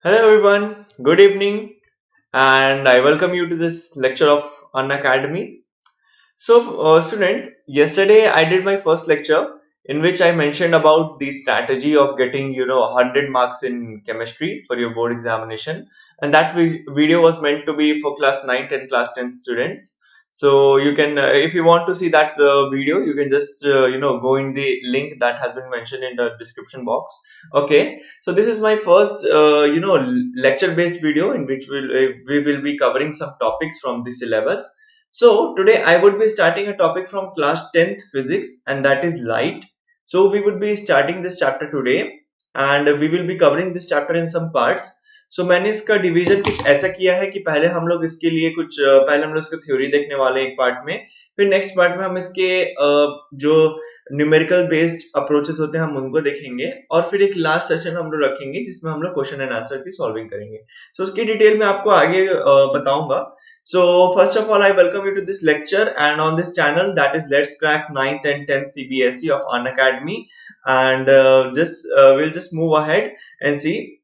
Hello everyone, good evening, and I welcome you to this lecture of Unacademy. Students, yesterday I did my first lecture in which I mentioned about the strategy of getting 100 marks in chemistry for your board examination, and that video was meant to be for class 9th and class 10th students. So you can, if you want to see that video, you can just go in the link that has been mentioned in the description box. Okay, so this is my first lecture based video in which we will be covering some topics from the syllabus. So today I would be starting a topic from class 10th physics, and that is light. So we would be starting this chapter today, and we will be covering this chapter in some parts. So मैंने इसका division कुछ ऐसा किया है कि पहले हम लोग इसके लिए पहले हम लोग इसका थ्योरी देखने वाले हैं एक पार्ट में, फिर नेक्स्ट पार्ट में हम इसके जो न्यूमेरिकल बेस्ड अप्रोचेस होते हैं हम उनको देखेंगे, और फिर एक लास्ट सेशन हम लोग रखेंगे जिसमें हम लोग क्वेश्चन एंड आंसर की सॉल्विंग करेंगे. So उसकी डिटेल में आपको आगे बताऊंगा. So first of all, I welcome you to this lecture and on this channel, that is Let's Crack 9th and 10th CBSE of Unacademy, and we'll just move ahead and see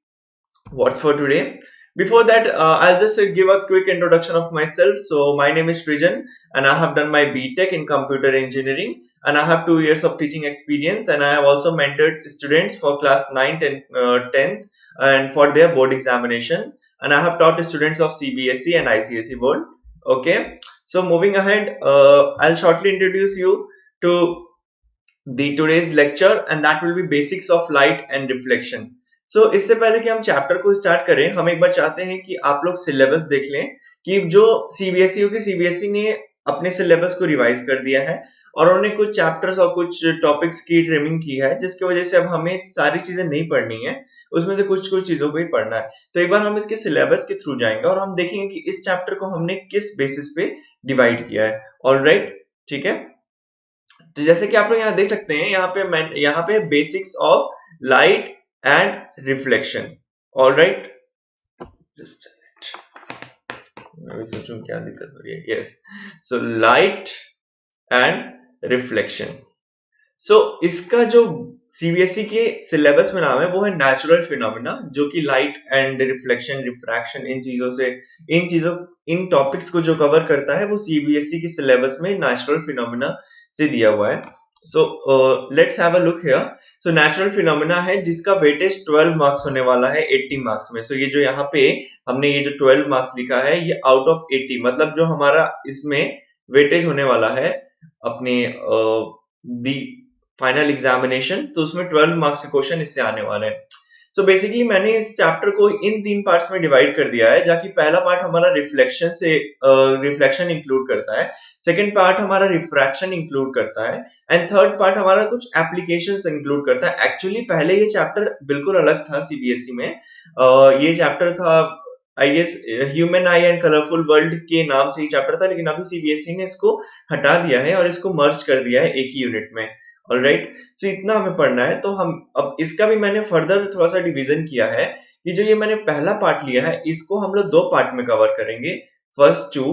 what's for today. Before that, I'll just give a quick introduction of myself. So my name is Srijan, and I have done my BTech in computer engineering, and I have 2 years of teaching experience, and I have also mentored students for class 9th and 10th and for their board examination, and I have taught students of CBSE and ICSE board. Okay, so moving ahead, I'll shortly introduce you to the today's lecture, and that will be basics of light and reflection. So इससे पहले कि हम chapter को start करें, हम एक बार चाहते हैं कि आप लोग सिलेबस देख लें कि जो सीबीएसई होगी, सीबीएसई ने अपने सिलेबस को रिवाइज कर दिया है और उन्होंने कुछ चैप्टर्स और कुछ टॉपिक्स की ट्रिमिंग की है, जिसकी वजह से अब हमें सारी चीजें नहीं पढ़नी है, उसमें से कुछ कुछ चीजों को ही पढ़ना है. तो एक बार हम इसके सिलेबस के थ्रू जाएंगे और हम देखेंगे कि इस चैप्टर को हमने किस बेसिस पे डिवाइड किया है. ऑलराइट, ठीक है. तो जैसे कि आप लोग यहाँ देख सकते हैं, यहाँ पे basics of light and reflection. Alright, just मैं सोचूं क्या दिक्कत हो रही है. Yes, so light and reflection. So इसका जो सीबीएसई के सिलेबस में नाम है वो है नेचुरल फिनोमेना, जो कि light and reflection, refraction, in topics को जो कवर करता है वो सीबीएसई के सिलेबस में नेचुरल फिनोमेना से दिया हुआ है. So let's have a look here. So natural phenomena है जिसका वेटेज 12 मार्क्स होने वाला है 80 मार्क्स में. सो ये जो यहाँ पे हमने ये जो 12 मार्क्स लिखा है, ये आउट ऑफ 80, मतलब जो हमारा इसमें वेटेज होने वाला है अपने दी फाइनल एग्जामिनेशन, तो उसमें 12 मार्क्स के क्वेश्चन इससे आने वाले हैं. सो बेसिकली मैंने इस चैप्टर को इन 3 पार्ट्स में डिवाइड कर दिया है, जहाँ की पहला पार्ट हमारा रिफ्लेक्शन इंक्लूड करता है, सेकंड पार्ट हमारा रिफ्रैक्शन इंक्लूड करता है, एंड थर्ड पार्ट हमारा कुछ एप्लीकेशंस इंक्लूड करता है. एक्चुअली पहले ये चैप्टर बिल्कुल अलग था सीबीएसई में. ये चैप्टर था I guess human eye and colourful world के नाम से ही चैप्टर था, लेकिन अभी सीबीएसई ने इसको हटा दिया है और इसको मर्ज कर दिया है एक ही यूनिट में. ऑलराइट, सो इतना हमें पढ़ना है. तो हम अब इसका भी मैंने फर्दर थोड़ा सा डिवीजन किया है कि जो ये मैंने पहला पार्ट लिया है, इसको हम लोग 2 पार्ट में कवर करेंगे. First 2,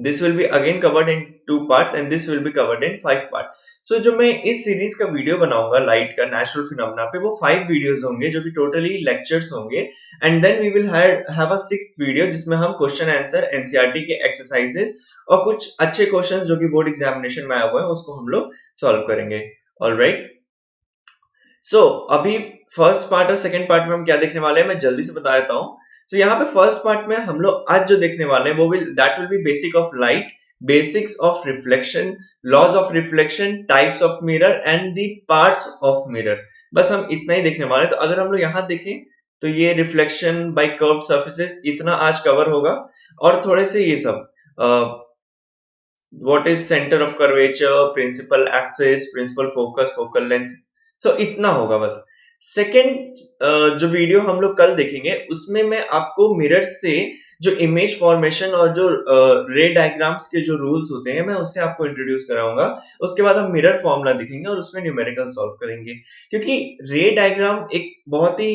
this will be again covered in 2 parts and this will be covered in 5 parts. So जो मैं इस सीरीज का वीडियो बनाऊंगा लाइट का नेचुरल फिनोमेना पे, वो 5 वीडियोस होंगे जो कि टोटली लेक्चर्स होंगे, and then we will have a 6th video जिसमें हम क्वेश्चन आंसर एनसीईआरटी के एक्सरसाइजेस और कुछ अच्छे क्वेश्चंस जो कि बोर्ड एग्जामिनेशन में आए हुए हैं उसको हम लोग सॉल्व करेंगे. ऑलराइट, सो अभी फर्स्ट पार्ट और सेकंड पार्ट में हम क्या देखने वाले हैं मैं जल्दी से बता देता हूँ. तो यहाँ पे फर्स्ट पार्ट में हम लोग आज जो देखने वाले हैं वो that will be basic of light, basics of reflection, laws of reflection, types of mirror and the parts of mirror. बस हम इतना ही देखने वाले हैं. तो अगर हम लोग यहाँ देखें तो ये रिफ्लेक्शन बाय कर्व्ड सर्फेसेस इतना आज कवर होगा, और थोड़े से ये सब what is centre of curvature, principal axis, principal focus, focal length, so इतना होगा बस. सेकेंड जो वीडियो हम लोग कल देखेंगे उसमें मैं आपको मिरर से जो इमेज फॉर्मेशन और जो रे डायग्राम्स के जो रूल्स होते हैं मैं उससे आपको इंट्रोड्यूस कराऊंगा. उसके बाद हम मिरर फॉर्मूला देखेंगे और उसमें न्यूमेरिकल सॉल्व करेंगे, क्योंकि रे डायग्राम एक बहुत ही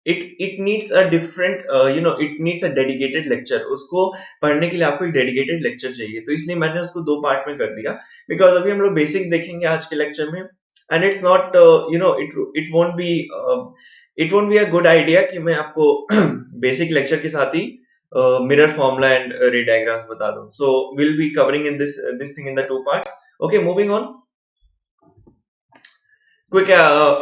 it needs a different it needs a dedicated lecture. उसको पढ़ने के लिए आपको एक डेडिकेटेड लेक्चर चाहिए, तो इसलिए मैंने उसको 2 पार्ट में कर दिया. बिकॉज अभी हम लोग बेसिक देखेंगे आज के लेक्चर में, and it's not it won't be it won't be a good idea कि मैं आपको बेसिक लेक्चर के साथ ही mirror formula and ray diagrams बता दूं. So we'll be covering in this thing in the two parts. Okay, moving on. Quick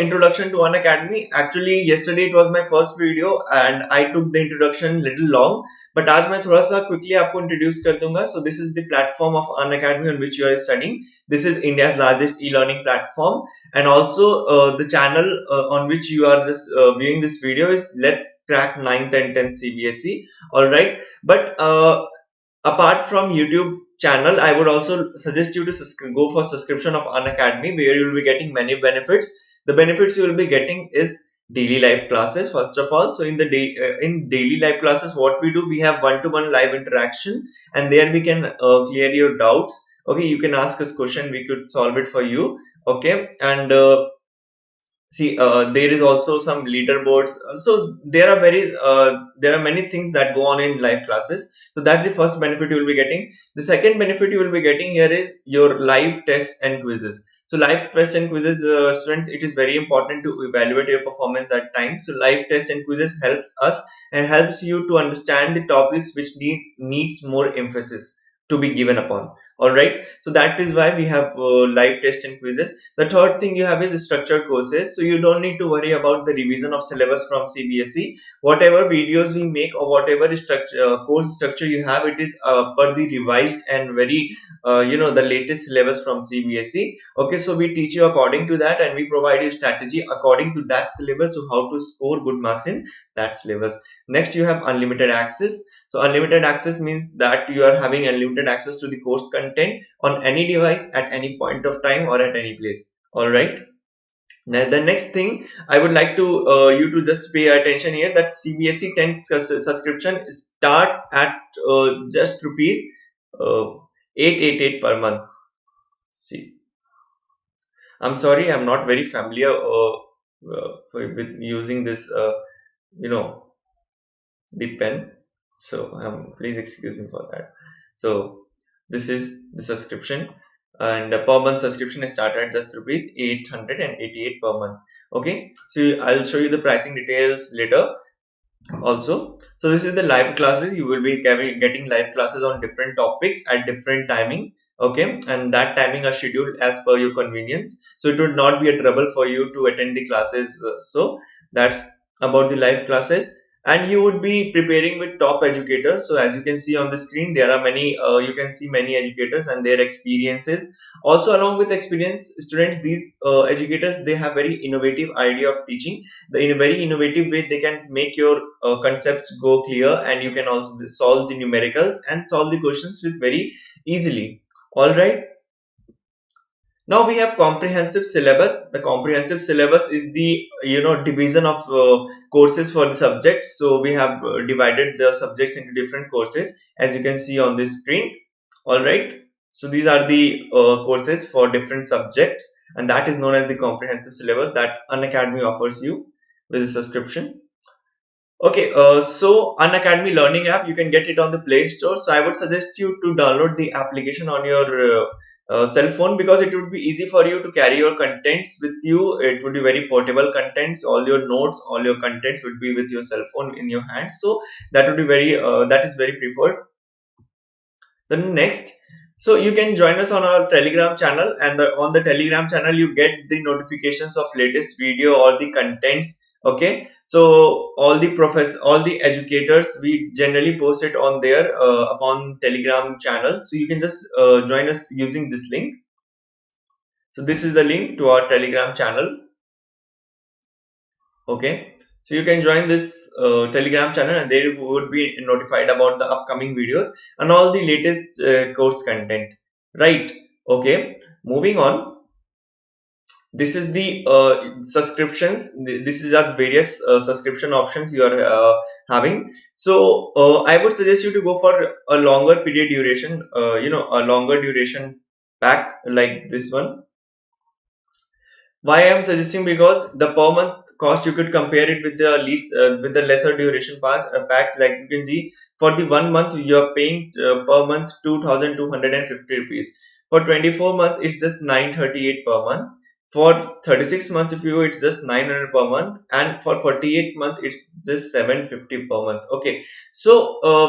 introduction to Unacademy. Actually, yesterday it was my first video and I took the introduction little long. But आज मैं थोड़ा सा quickly आपको introduce कर दूंगा. So this is the platform of Unacademy on which you are studying. This is India's largest e-learning platform, and also the channel on which you are just viewing this video is Let's Crack 9th and 10th CBSE. All right, but apart from YouTube channel, I would also suggest you to go for subscription of Unacademy, where you will be getting many benefits. The benefits you will be getting is daily life classes first of all. So in the in daily life classes, what we do, we have one-to-one live interaction, and there we can clear your doubts. Okay, you can ask us question, we could solve it for you. Okay, and see, there is also some leaderboards. So there are many things that go on in live classes. So that's the first benefit you will be getting. The second benefit you will be getting here is your live tests and quizzes. So live tests and quizzes, students, it is very important to evaluate your performance at times. So live tests and quizzes helps us and helps you to understand the topics which needs more emphasis to be given upon. All right. So that is why we have live tests and quizzes. The third thing you have is structured courses. So you don't need to worry about the revision of syllabus from CBSE. Whatever videos we make or whatever course structure you have, it is per the revised and very the latest syllabus from CBSE. Okay, so we teach you according to that, and we provide you strategy according to that syllabus to how to score good marks in that syllabus. Next, you have unlimited access. So unlimited access means that you are having unlimited access to the course content on any device at any point of time or at any place. All right. Now the next thing I would like to you to just pay attention here, that CBSE 10 subscription starts at just rupees uh, 888 per month. See, I'm sorry, I'm not very familiar with using this you know the pen, so please excuse me for that. So this is the subscription, and per month subscription is started at just rupees 888 per month. Okay, so I'll show you the pricing details later also. So this is the live classes. You will be getting live classes on different topics at different timing. Okay, and that timing are scheduled as per your convenience, so it would not be a trouble for you to attend the classes. So that's about the live classes. And you would be preparing with top educators. So as you can see on the screen, there are many you can see many educators and their experiences. Also, along with experienced students, these educators, they have very innovative idea of teaching. In a very innovative way, they can make your concepts go clear, and you can also solve the numericals and solve the questions with very easily. All right, now we have comprehensive syllabus. The comprehensive syllabus is the division of courses for the subjects. So we have divided the subjects into different courses, as you can see on this screen. All right, so these are the courses for different subjects, and that is known as the comprehensive syllabus that Unacademy offers you with a subscription. Okay, so Unacademy Learning app, you can get it on the Play Store. So I would suggest you to download the application on your cell phone, because it would be easy for you to carry your contents with you. It would be very portable contents. All your notes, all your contents would be with your cell phone in your hands. So that would be that is very preferred. Then next, so you can join us on our Telegram channel, and on the Telegram channel you get the notifications of latest video or the contents. Okay, so all the educators, we generally post it on there upon Telegram channel. So you can just join us using this link. So this is the link to our Telegram channel. Okay, so you can join this Telegram channel, and they would be notified about the upcoming videos and all the latest course content, right? Okay, moving on. This is the subscriptions. This is our various subscription options you are having. So I would suggest you to go for a longer period duration, a longer duration pack like this one. Why I am suggesting, because the per month cost, you could compare it with the least with the lesser duration packs. Like you can see, for the 1 month you are paying per month 2,250 rupees. For 24 months it's just 938 per month. For 36 months if you, it's just 900 per month, and for 48 month it's just 750 per month. Okay, so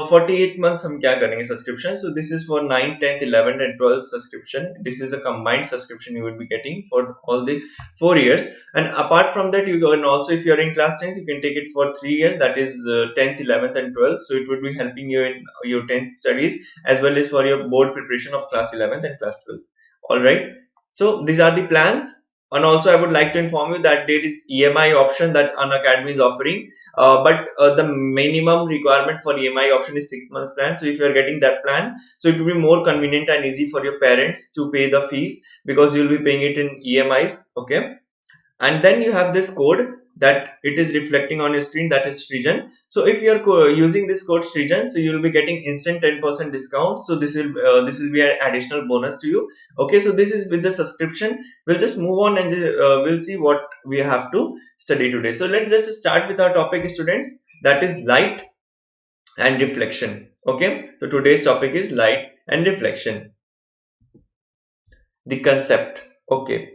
48 months हम क्या करेंगे subscription. So this is for 9, 10th, 11th and 12th subscription. This is a combined subscription you will be getting for all the 4 years. And apart from that, you can also, if you are in class 10th, you can take it for 3 years, that is 10th, 11th and 12th. So it would be helping you in your 10th studies as well as for your board preparation of class 11th and class 12th. All right, so these are the plans. And also I would like to inform you that there is EMI option that Unacademy is offering, but the minimum requirement for EMI option is 6 months plan. So if you are getting that plan, so it will be more convenient and easy for your parents to pay the fees, because you will be paying it in EMIs. Okay, and then you have this code that it is reflecting on your screen, that is Srijan. So if you are using this code Srijan, so you will be getting instant 10% discount. So this will be an additional bonus to you. Okay, so this is with the subscription. We'll just move on and we'll see what we have to study today. So let's just start with our topic, students, that is light and reflection. Okay, so today's topic is light and reflection, the concept. Okay,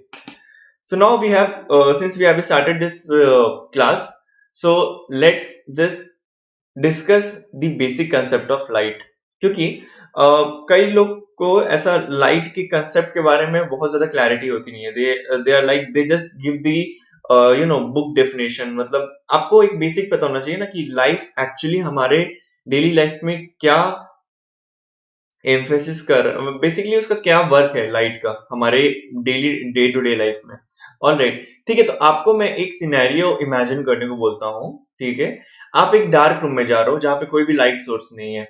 so now we have, since we have started this class, so let's just discuss the basic concept of light. क्योंकि कई लोग को ऐसा light के concept के बारे में बहुत ज्यादा क्लैरिटी होती नहीं है. They are like they just give the book definition. मतलब आपको एक बेसिक पता होना चाहिए ना कि लाइफ एक्चुअली हमारे डेली लाइफ में क्या एम्फेसिस कर, बेसिकली उसका क्या वर्क है लाइट का हमारे daily day to day life में. ऑलराइट, ठीक है. तो आपको मैं एक सिनेरियो इमेजिन करने को बोलता हूँ. ठीक है, आप एक डार्क रूम में जा रहे हो जहां पे कोई भी लाइट सोर्स नहीं है.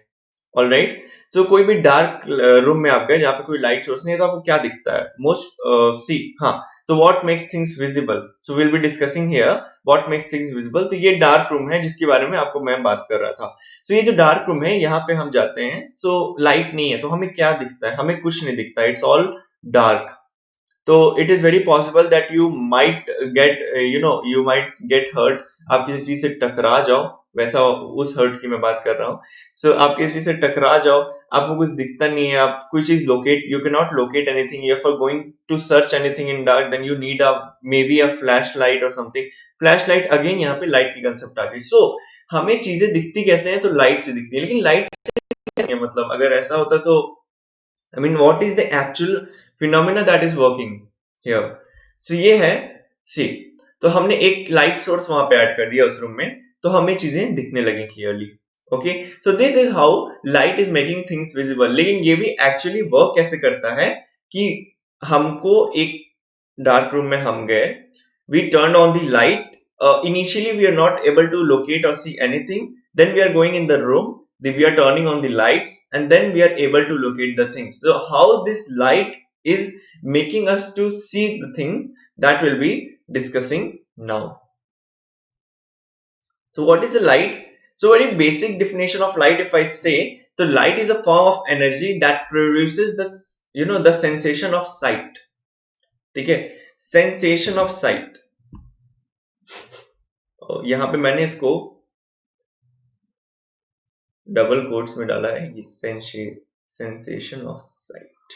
ऑलराइट, सो कोई भी डार्क रूम में आप गए जहां पे कोई लाइट सोर्स नहीं है, तो आपको क्या दिखता है? मोस्ट सी, हाँ, तो what makes things visible. So will be discussing here what makes things visible. तो ये डार्क रूम है जिसके बारे में आपको मैं बात कर रहा था. सो ये जो डार्क रूम है, यहाँ पे हम जाते हैं, सो लाइट नहीं है, तो हमें क्या दिखता है? हमें कुछ नहीं दिखता. It's all dark. तो it is very possible that you might get you might get hurt. आप किसी चीज से टकरा जाओ, वैसा उस हर्ट की मैं बात कर रहा हूँ. सो आप किसी चीज से टकरा जाओ, आपको कुछ दिखता नहीं है, आप कोई चीज locate, you can not locate anything. You for going to search anything in dark, then you need a maybe a flash light और समथिंग. फ्लैश लाइट, अगेन यहाँ पे लाइट की कंसेप्ट आ गई. सो हमें चीजें दिखती कैसे हैं? तो लाइट से दिखती है. लेकिन लाइट से, मतलब अगर ऐसा होता तो I mean, what is the actual phenomena that is working here? So ये है, see, तो हमने एक लाइट सोर्स वहां पे ऐड कर दिया उस रूम में, तो हमें चीजें दिखने लगी clearly. Okay, so this is how light is making things visible. लेकिन ये भी एक्चुअली वर्क कैसे करता है कि हमको एक डार्क रूम में हम गए, we turn on the light. Initially we are not able to locate or see anything. Then we are going in the room, we are turning on the lights, and then we are able to locate the things. So how this light is making us to see the things, that will be discussing now. So what is a light? So very basic definition of light, if I say, so light is a form of energy that produces the sensation of sight. ठीक है, sensation of sight. यहाँ पे मैंने इसको double quotes में डाला है, ये sensation of site.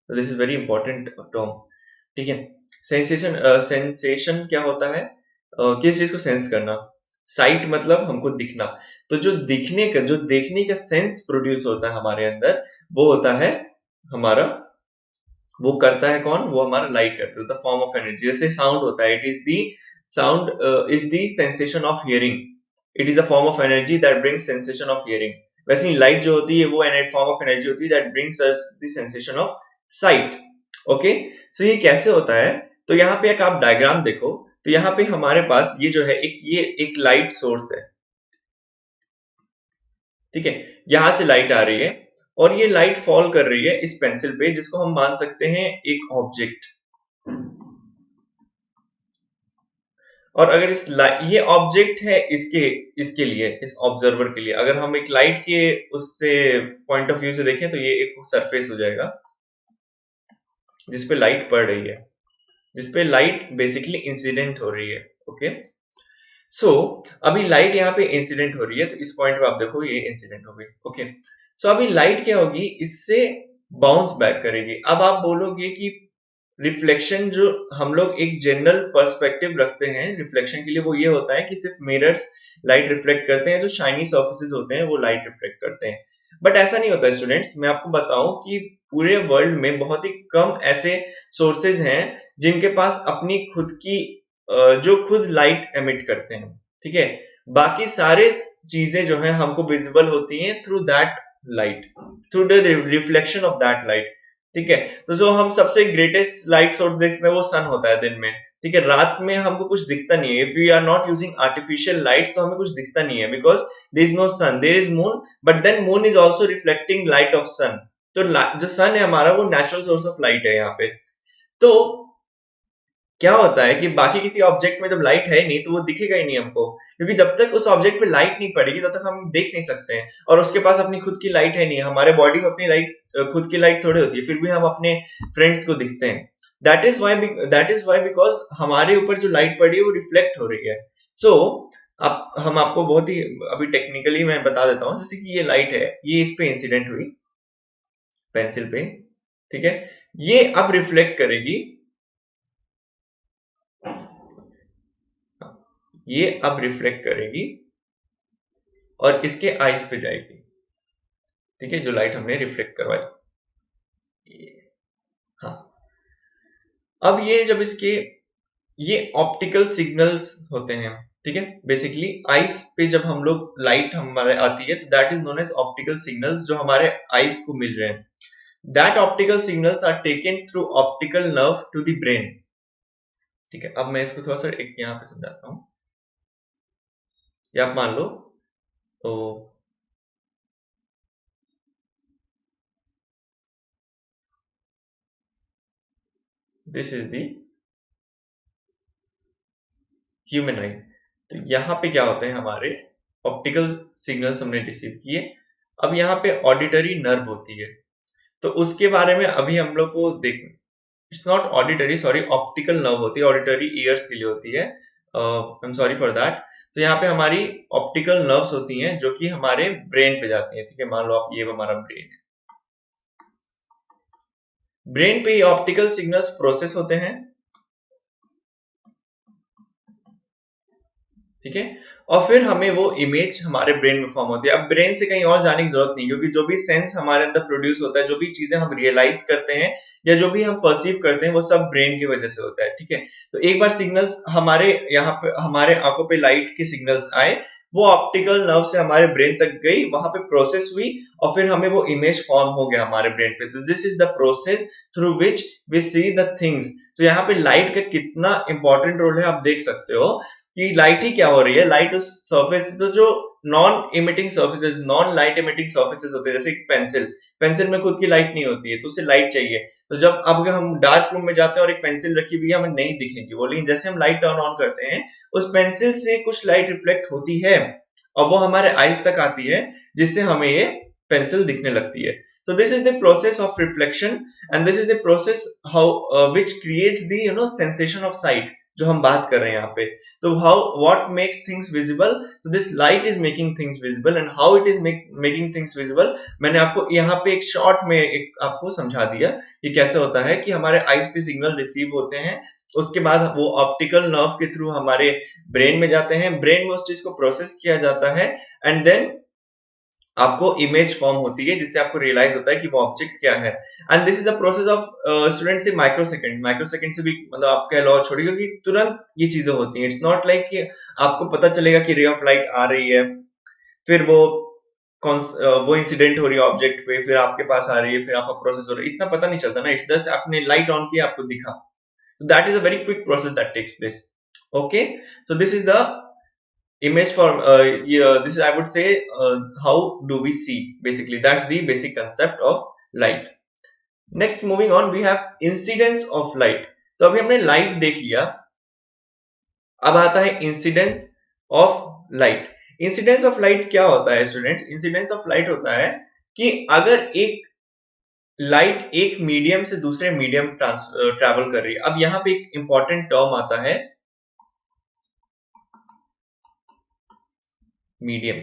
This is very important term. ठीक है, सेंसेशन क्या होता है? किस चीज को सेंस करना. साइट मतलब हमको दिखना. तो जो देखने का सेंस प्रोड्यूस होता है हमारे अंदर, वो होता है हमारा, वो करता है कौन? वो हमारा लाइट करता है, द फॉर्म ऑफ एनर्जी. जैसे साउंड होता है, sound is the sensation of hearing. It is a form of energy that brings sensation of hearing. वैसे ही लाइट जो होती है, वो फॉर्म ऑफ एनर्जी होती है that brings us the sensation of sight. Okay, so ये कैसे होता है? तो यहाँ पे एक आप डायग्राम देखो, तो यहाँ पे हमारे पास ये जो है एक लाइट सोर्स है. ठीक है, यहां से लाइट आ रही है और ये लाइट फॉल कर रही है इस पेंसिल पे, जिसको हम मान सकते हैं एक ऑब्जेक्ट. और अगर ये ऑब्जेक्ट है इसके लिए, इस ऑब्जर्वर के लिए, अगर हम एक लाइट के उससे पॉइंट ऑफ व्यू से देखें, तो ये एक सरफेस हो जाएगा जिसपे लाइट पड़ रही है, जिसपे लाइट बेसिकली इंसिडेंट हो रही है. ओके, सो अभी लाइट यहाँ पे इंसिडेंट हो रही है, तो इस पॉइंट पे आप देखो ये इंसिडेंट हो गई. ओके, सो अभी लाइट क्या होगी? इससे बाउंस बैक करेगी. अब आप बोलोगे कि रिफ्लेक्शन जो हम लोग एक जनरल पर्सपेक्टिव रखते हैं रिफ्लेक्शन के लिए, वो ये होता है कि सिर्फ मिरर्स लाइट रिफ्लेक्ट करते हैं, जो शाइनी सर्फेसेस होते हैं वो लाइट रिफ्लेक्ट करते हैं। बट ऐसा नहीं होता स्टूडेंट्स, मैं आपको बताऊं कि पूरे वर्ल्ड में बहुत ही कम ऐसे सोर्सेज हैं जिनके पास अपनी खुद की जो खुद लाइट एमिट करते हैं, ठीक है। बाकी सारे चीजें जो है हमको विजिबल होती हैं through that light, through the reflection of that light, ठीक है। तो जो हम सबसे ग्रेटेस्ट लाइट सोर्स देखते हैं वो सन होता है दिन में, ठीक है। रात में हमको कुछ दिखता नहीं है, if we are not using artificial lights तो हमें कुछ दिखता नहीं है, because there is no sun, there is moon, but then moon is also reflecting light of sun. तो जो सन है हमारा वो नेचुरल सोर्स ऑफ लाइट है यहाँ पे। तो क्या होता है कि बाकी किसी ऑब्जेक्ट में जब लाइट है नहीं तो वो दिखेगा ही नहीं हमको, क्योंकि जब तक उस ऑब्जेक्ट पे लाइट नहीं पड़ेगी तब तक हम देख नहीं सकते हैं, और उसके पास अपनी खुद की लाइट है नहीं, हमारे बॉडी में अपनी लाइट खुद की लाइट थोड़ी होती है, फिर भी हम अपने फ्रेंड्स को दिखते हैं। दैट इज वाई बिकॉज हमारे ऊपर जो लाइट पड़ी है वो रिफ्लेक्ट हो रही है। सो अब हम आपको बहुत ही अभी टेक्निकली मैं बता देता हूँ, जैसे कि ये लाइट है, ये इस पे इंसिडेंट हुई पेंसिल पे, ठीक है। ये अब रिफ्लेक्ट करेगी, ये अब रिफ्लेक्ट करेगी और इसके आईज पे जाएगी, ठीक है, जो लाइट हमने रिफ्लेक्ट करवाई। हाँ, अब ये जब इसके ये ऑप्टिकल सिग्नल्स होते हैं, ठीक है। बेसिकली आईज पे जब हम लोग लाइट हमारे आती है तो that is known as optical signals, जो हमारे आईज को मिल रहे हैं। That optical signals are taken through optical nerve to the brain, ठीक है। अब मैं इसको थोड़ा सा एक यहाँ पे समझाता हूँ, या आप मान लो तो दिस इज द ह्यूमन आई। तो यहाँ पे क्या होते हैं, हमारे ऑप्टिकल सिग्नल्स हमने रिसीव किए, अब यहाँ पे ऑडिटरी नर्व होती है, तो उसके बारे में अभी हम लोग को देख, it's not auditory, sorry, optical nerve होती है, ऑडिटरी ईयर्स के लिए होती है, I am sorry for that. तो यहाँ पे हमारी ऑप्टिकल नर्व्स होती हैं जो कि हमारे ब्रेन पे जाती हैं, ठीक है। मान लो आप, ये हमारा ब्रेन है, ब्रेन पे ये ऑप्टिकल सिग्नल्स प्रोसेस होते हैं, ठीक है। और फिर हमें वो इमेज हमारे ब्रेन में फॉर्म होती है। अब ब्रेन से कहीं और जाने की जरूरत नहीं, क्योंकि जो भी सेंस हमारे अंदर प्रोड्यूस होता है, जो भी चीजें हम रियलाइज करते हैं या जो भी हम परसीव करते हैं, वो सब ब्रेन की वजह से होता है, ठीक है। तो एक बार सिग्नल्स हमारे यहाँ पे, हमारे आंखों पे लाइट के सिग्नल्स आए, वो ऑप्टिकल नर्व से हमारे ब्रेन तक गई, वहां पे प्रोसेस हुई, और फिर हमें वो इमेज फॉर्म हो गया हमारे ब्रेन पे। तो this is the process through which we see the things. तो यहाँ पे लाइट का कितना इंपॉर्टेंट रोल है आप देख सकते हो, कि लाइट ही क्या हो रही है, लाइट उस सरफेस, तो जो non emitting surfaces, non light emitting surfaces होते हैं, जैसे पेंसिल, पेंसिल में खुद की लाइट नहीं होती है तो उसे लाइट चाहिए। तो जब अब अगर हम डार्क रूम में जाते हैं और एक पेंसिल रखी हुई है, हमें नहीं दिखेगी वो, लेकिन जैसे हम लाइट टर्न ऑन करते हैं, उस पेंसिल से कुछ लाइट रिफ्लेक्ट होती है और वो हमारे आईज तक आती है, जिससे हमें ये पेंसिल दिखने लगती है। So this is the process of reflection, and this is the process how which creates the sensation of sight, जो हम बात कर रहे हैं यहाँ पे। तो how what makes things visible, so this light is making things visible, and how it is making things visible, मैंने आपको यहाँ पे एक शॉर्ट में एक आपको समझा दिया कि कैसे होता है कि हमारे आईज पे सिग्नल रिसीव होते हैं, उसके बाद वो ऑप्टिकल नर्व के थ्रू हमारे ब्रेन में जाते हैं, ब्रेन में उस चीज को प्रोसेस किया जाता है, एंड देन आपको इमेज फॉर्म होती है, जिससे आपको रियलाइज होता है कि वो ऑब्जेक्ट क्या है। And this is the process of student से माइक्रोसेकंड, माइक्रोसेकंड से भी मतलब आप कह लो छोड़िए, क्योंकि तुरंत ये चीजें होती हैं। इट्स नॉट लाइक कि आपको पता चलेगा कि रे ऑफ लाइट आ रही है, फिर वो वो इंसिडेंट हो रही है ऑब्जेक्ट पे, फिर आपके पास आ रही है, फिर आपका प्रोसेस हो रहा है, इतना पता नहीं चलता ना। इट्स जस्ट आपने लाइट ऑन किया, आपको दिखा। That is a very quick process that takes place. Okay, so this is the image for yeah, this is, I would say, how do we see, basically that's the basic concept of light. Next, moving on, we have incidence of light. तो अभी हमने light देख लिया, अब आता है incidence of light. Incidence of light क्या होता है स्टूडेंट? इंसिडेंस ऑफ लाइट होता है कि अगर एक लाइट एक मीडियम से दूसरे मीडियम ट्रैवल कर रही है। अब यहाँ पे एक इंपॉर्टेंट टर्म आता है, medium.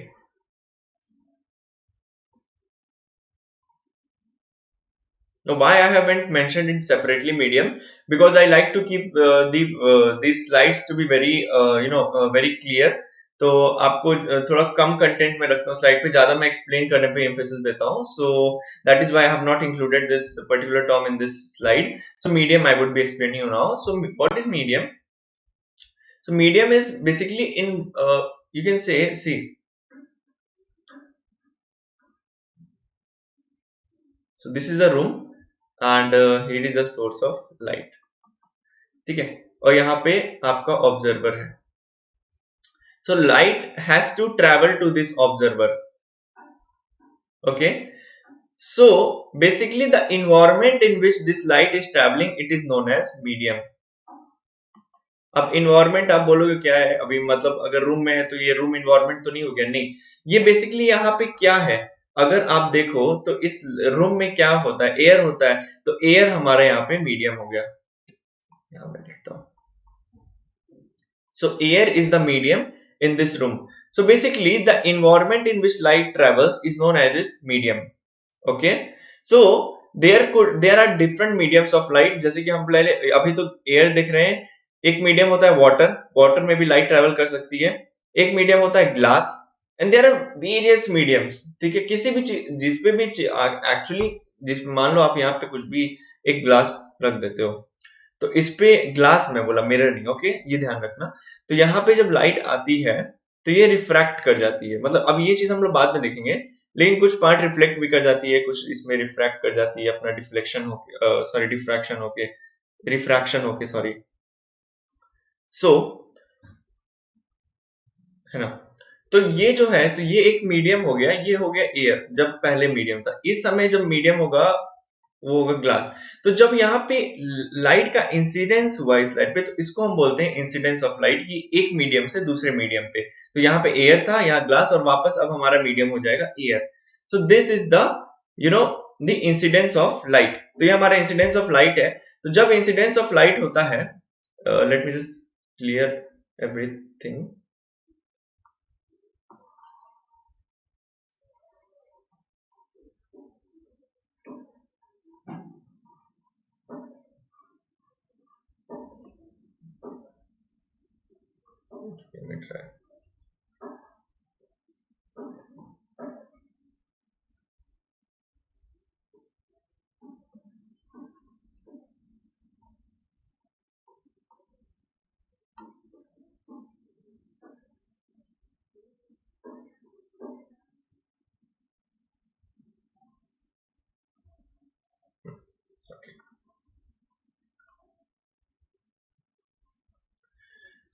Now, why I haven't mentioned it separately, medium? Because I like to keep these slides to be very very clear. तो आपको थोड़ा कम कंटेंट में रखता हूँ स्लाइड पे, ज्यादा मैं एक्सप्लेन करने पे एम्फेसिस देता हूँ. So that is why I have not included this particular term in this slide. So medium I would be explaining you now. So what is medium? So medium is basically in you can say, see, so this is a room and here is a source of light. ठीक है, और यहाँ पे आपका observer है. So light has to travel to this observer. Okay, so basically the environment in which this light is traveling, it is known as medium. अब environment आप बोलोगे क्या है अभी, मतलब अगर रूम में है तो ये रूम इन्वायरमेंट तो नहीं हो गया, नहीं. ये बेसिकली यहाँ पे क्या है, अगर आप देखो तो इस रूम में क्या होता है, एयर होता है. तो एयर हमारा यहाँ पे मीडियम हो गया. यहाँ मैं लिखता हूँ. So air is the medium in this room. So basically the environment in which light travels is known as its medium. Okay. So there are different mediums of light. जैसे कि हम पहले अभी तो एयर देख रहे हैं. एक मीडियम होता है वाटर, वाटर में भी लाइट ट्रेवल कर सकती है. एक मीडियम होता है glass, and there are various mediums. ठीक है, किसी भी जिस पे भी एक्चुअली जिस मान लो आप यहाँ पे कुछ भी एक ग्लास रख देते हो, तो इस पे ग्लास में बोला, मिरर नहीं. ओके, ये ध्यान रखना. तो यहाँ पे जब लाइट आती है तो ये रिफ्रैक्ट कर जाती है. मतलब अब ये चीज हम लोग बाद में देखेंगे, लेकिन कुछ पार्ट रिफ्लेक्ट भी कर जाती है, कुछ इसमें रिफ्रैक्ट कर जाती है अपना डिफ्लेक्शन होके, सॉरी डिफ्रैक्शन होके, रिफ्रैक्शन होके, सॉरी. सो है ना. तो ये जो है, तो ये एक मीडियम हो गया, ये हो गया एयर. जब पहले मीडियम था, इस समय जब मीडियम होगा वो होगा ग्लास. तो जब यहाँ पे लाइट का इंसिडेंस हुआ इस लाइट पे, तो इसको हम बोलते हैं इंसिडेंस ऑफ लाइट, की एक मीडियम से दूसरे मीडियम पे. तो यहाँ पे एयर था, यहाँ ग्लास, और वापस अब हमारा मीडियम हो जाएगा air. So this is the you know the incidence of light. तो ये हमारा इंसिडेंस ऑफ लाइट है. तो जब इंसिडेंस ऑफ लाइट होता है, let me just clear everything. Let me try.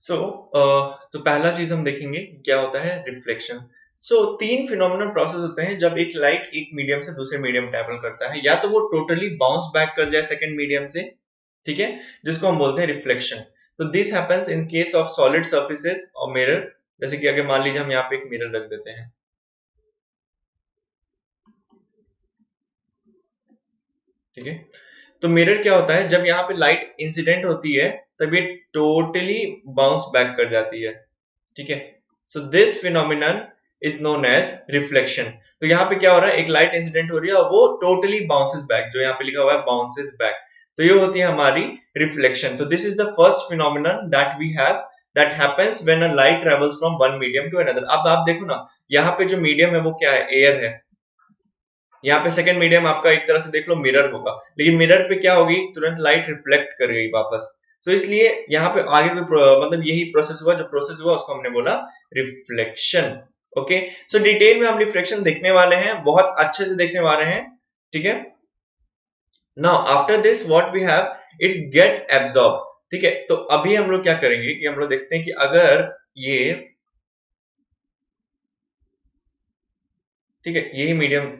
सो तो पहला चीज हम देखेंगे क्या होता है, रिफ्लेक्शन. सो तीन फिनोमिनल प्रोसेस होते हैं जब एक लाइट एक मीडियम से दूसरे मीडियम ट्रैवल करता है. या तो वो टोटली बाउंस बैक कर जाए सेकंड मीडियम से, ठीक है, जिसको हम बोलते हैं रिफ्लेक्शन. तो this happens in case of solid surfaces और मिरर. जैसे कि अगर मान लीजिए हम यहाँ पे एक मिरर रख देते हैं, ठीक है. तो मिरर क्या होता है, जब यहाँ पे लाइट इंसिडेंट होती है तब ये टोटली बाउंस बैक कर जाती है. ठीक है. So this phenomenon is known as reflection. तो यहाँ पे क्या हो रहा है, एक लाइट इंसिडेंट हो रही है और वो टोटली बाउंसेस बैक, जो यहाँ पे लिखा हुआ है बाउंसेस बैक. तो ये होती है हमारी रिफ्लेक्शन. तो this is the first phenomenon that we have, that happens when a light travels from one medium to another. अब आप देखो ना, यहाँ पे जो मीडियम है वो क्या है, एयर है. यहाँ पे सेकंड मीडियम आपका एक तरह से देख लो मिरर होगा, लेकिन मिरर पे क्या होगी, तुरंत लाइट रिफ्लेक्ट कर गई वापस. तो इसलिए यहाँ पे आगे कोई मतलब यही प्रोसेस हुआ, जो प्रोसेस हुआ उसको हमने बोला रिफ्लेक्शन. ओके. सो डिटेल में हम रिफ्लेक्शन देखने वाले हैं, बहुत अच्छे से देखने वाले हैं. ठीक है. Now after this what we have, it's get absorb. ठीक है. तो अभी हम लोग क्या करेंगे कि हम लोग देखते हैं कि अगर ये, ठीक है, यही मीडियम,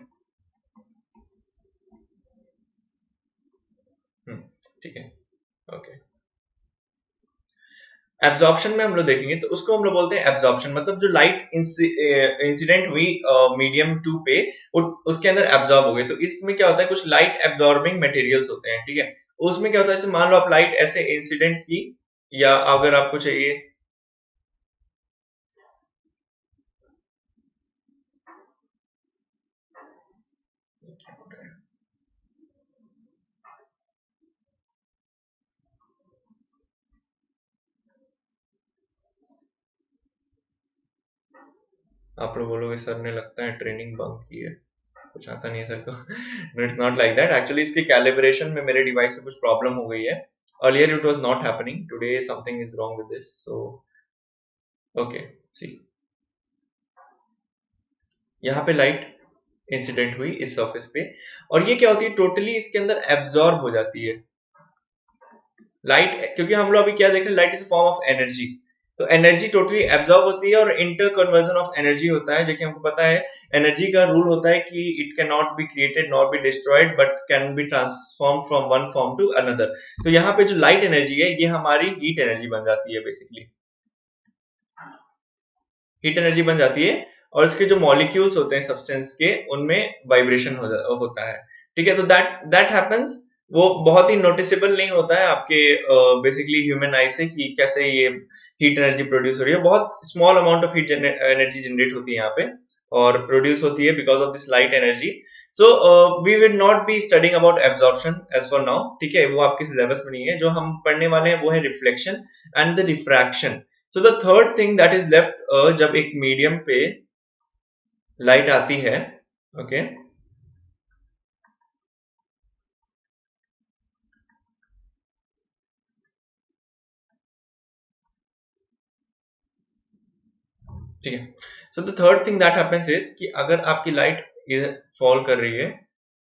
ठीक है, ओके. एब्जॉर्प्शन में हम लोग देखेंगे तो उसको हम लोग बोलते हैं एब्जॉर्प्शन. मतलब जो लाइट इंसिडेंट हुई मीडियम टू पे, उसके अंदर एब्जॉर्ब हो गई. तो इसमें क्या होता है, कुछ लाइट एब्जॉर्बिंग मटेरियल्स होते हैं. ठीक है. उसमें क्या होता है, जैसे मान लो आप लाइट ऐसे इंसिडेंट की, या अगर आपको चाहिए, आप लोग बोलोगे सर ने लगता है ट्रेनिंग बंक की है, कुछ आता नहीं है सर को। No, it's not like that. Actually इसके कैलिब्रेशन में मेरे डिवाइस से कुछ प्रॉब्लम हो गई है। Earlier it was not happening, today something is wrong with this. So okay, see, यहाँ पे लाइट इंसिडेंट हुई इस सरफेस पे, और ये क्या होती है, टोटली इसके अंदर एब्जॉर्ब हो जाती है लाइट। क्योंकि हम लोग अभी क्या देख रहे हैं, light is form of energy. तो एनर्जी टोटली एब्जॉर्ब होती है, और इंटर कन्वर्जन ऑफ एनर्जी होता है, जो कि हमको पता है एनर्जी का रूल होता है कि it can not be created not be destroyed but can be transform from one form to another. तो यहाँ पे जो लाइट एनर्जी है ये हमारी हीट एनर्जी बन जाती है, बेसिकली हीट एनर्जी बन जाती है। और इसके जो मॉलिक्यूल्स होते हैं सब्सटेंस के, उनमें वाइब्रेशन होता है। ठीक है, तो दैट हैपेंस, वो बहुत ही नोटिसेबल नहीं होता है आपके बेसिकली ह्यूमन आई से कि कैसे ये हीट एनर्जी प्रोड्यूस हो रही है। बहुत small amount of heat energy generate होती है यहाँ पे, और प्रोड्यूस होती है because of this light energy. So we will not be studying about absorption as for now. ठीक है, वो आपके सिलेबस में नहीं है। जो हम पढ़ने वाले हैं वो है reflection and the refraction. So the third thing that is left, जब एक मीडियम पे लाइट आती है, ओके, ठीक है। So the third thing that happens is कि अगर आपकी लाइट फॉल कर रही है,